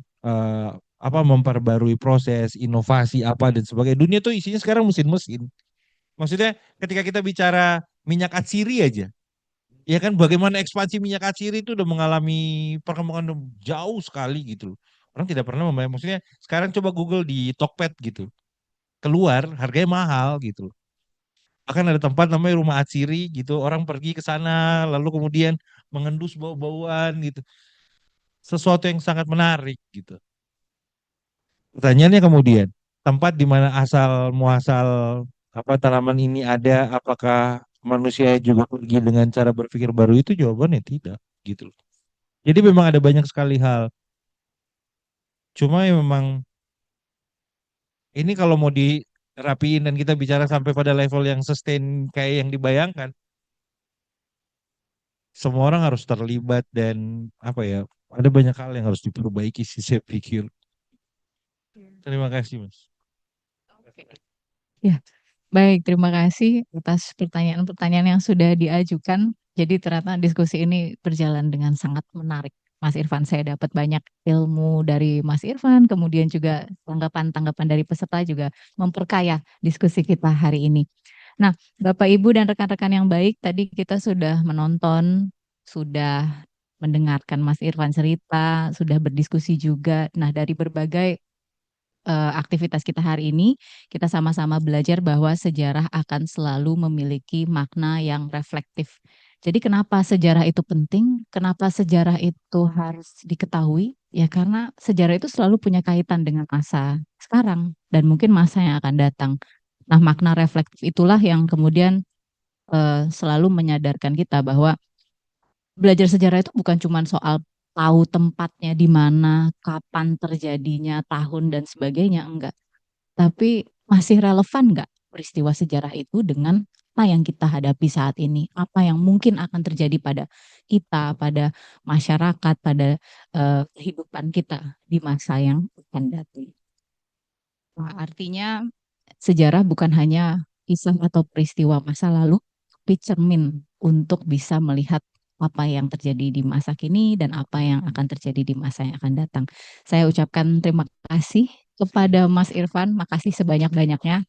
Speaker 18: apa memperbarui proses inovasi apa dan sebagainya. Dunia tuh isinya sekarang mesin-mesin. Maksudnya ketika kita bicara minyak atsiri aja, ya kan, bagaimana ekspansi minyak atsiri itu udah mengalami perkembangan jauh sekali gitu loh. Orang tidak pernah membayar. Maksudnya sekarang coba Google di Tokped gitu, keluar harganya mahal gitu. Bahkan ada tempat namanya rumah atsiri gitu, orang pergi ke sana lalu kemudian mengendus bau-bauan gitu. sesuatu yang sangat menarik gitu. Pertanyaannya kemudian, tempat di mana asal muasal tanaman ini ada, apakah manusia juga pergi dengan cara berpikir baru, itu jawabannya tidak gitu loh. Jadi memang ada banyak sekali hal. Cuma ya memang ini kalau mau dirapiin dan kita bicara sampai pada level yang sustain kayak yang dibayangkan, semua orang harus terlibat dan ada banyak hal yang harus diperbaiki sih saya pikir. Terima kasih, Mas.
Speaker 17: Ya, baik, terima kasih atas pertanyaan-pertanyaan yang sudah diajukan. Jadi ternyata diskusi ini berjalan dengan sangat menarik. Mas Irfan, saya dapat banyak ilmu dari Mas Irfan, kemudian juga tanggapan-tanggapan dari peserta juga memperkaya diskusi kita hari ini. Nah, Bapak, Ibu, dan rekan-rekan yang baik, tadi kita sudah menonton, sudah mendengarkan Mas Irfan cerita, sudah berdiskusi juga. Nah, dari berbagai aktivitas kita hari ini, kita sama-sama belajar bahwa sejarah akan selalu memiliki makna yang reflektif. Jadi kenapa sejarah itu penting? Kenapa sejarah itu harus diketahui? Ya karena sejarah itu selalu punya kaitan dengan masa sekarang dan mungkin masa yang akan datang. Nah, makna reflektif itulah yang kemudian selalu menyadarkan kita bahwa belajar sejarah itu bukan cuma soal tahu tempatnya di mana, kapan terjadinya, tahun dan sebagainya, enggak. Tapi masih relevan enggak peristiwa sejarah itu dengan apa yang kita hadapi saat ini, apa yang mungkin akan terjadi pada kita, pada masyarakat, pada kehidupan kita di masa yang akan datang. Nah, artinya sejarah bukan hanya kisah atau peristiwa masa lalu, tapi cermin untuk bisa melihat apa yang terjadi di masa kini dan apa yang akan terjadi di masa yang akan datang. Saya ucapkan terima kasih kepada Mas Irfan, makasih sebanyak-banyaknya.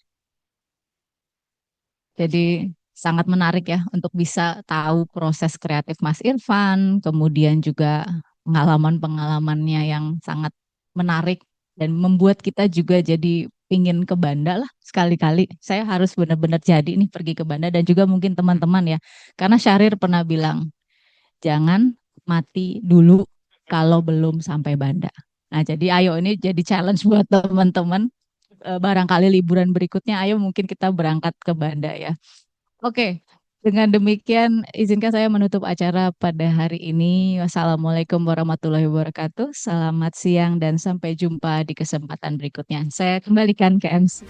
Speaker 17: Jadi sangat menarik ya untuk bisa tahu proses kreatif Mas Irfan, kemudian juga pengalaman-pengalamannya yang sangat menarik dan membuat kita juga jadi pingin ke Banda lah sekali-kali. Saya harus benar-benar jadi nih pergi ke Banda dan juga mungkin teman-teman ya. Karena Syahrir pernah bilang, jangan mati dulu kalau belum sampai Banda. Nah, jadi ayo ini jadi challenge buat teman-teman. Barangkali liburan berikutnya, ayo mungkin kita berangkat ke Banda ya. Oke, dengan demikian izinkan saya menutup acara pada hari ini. Wassalamualaikum warahmatullahi wabarakatuh. Selamat siang dan sampai jumpa di kesempatan berikutnya. Saya kembalikan ke MC.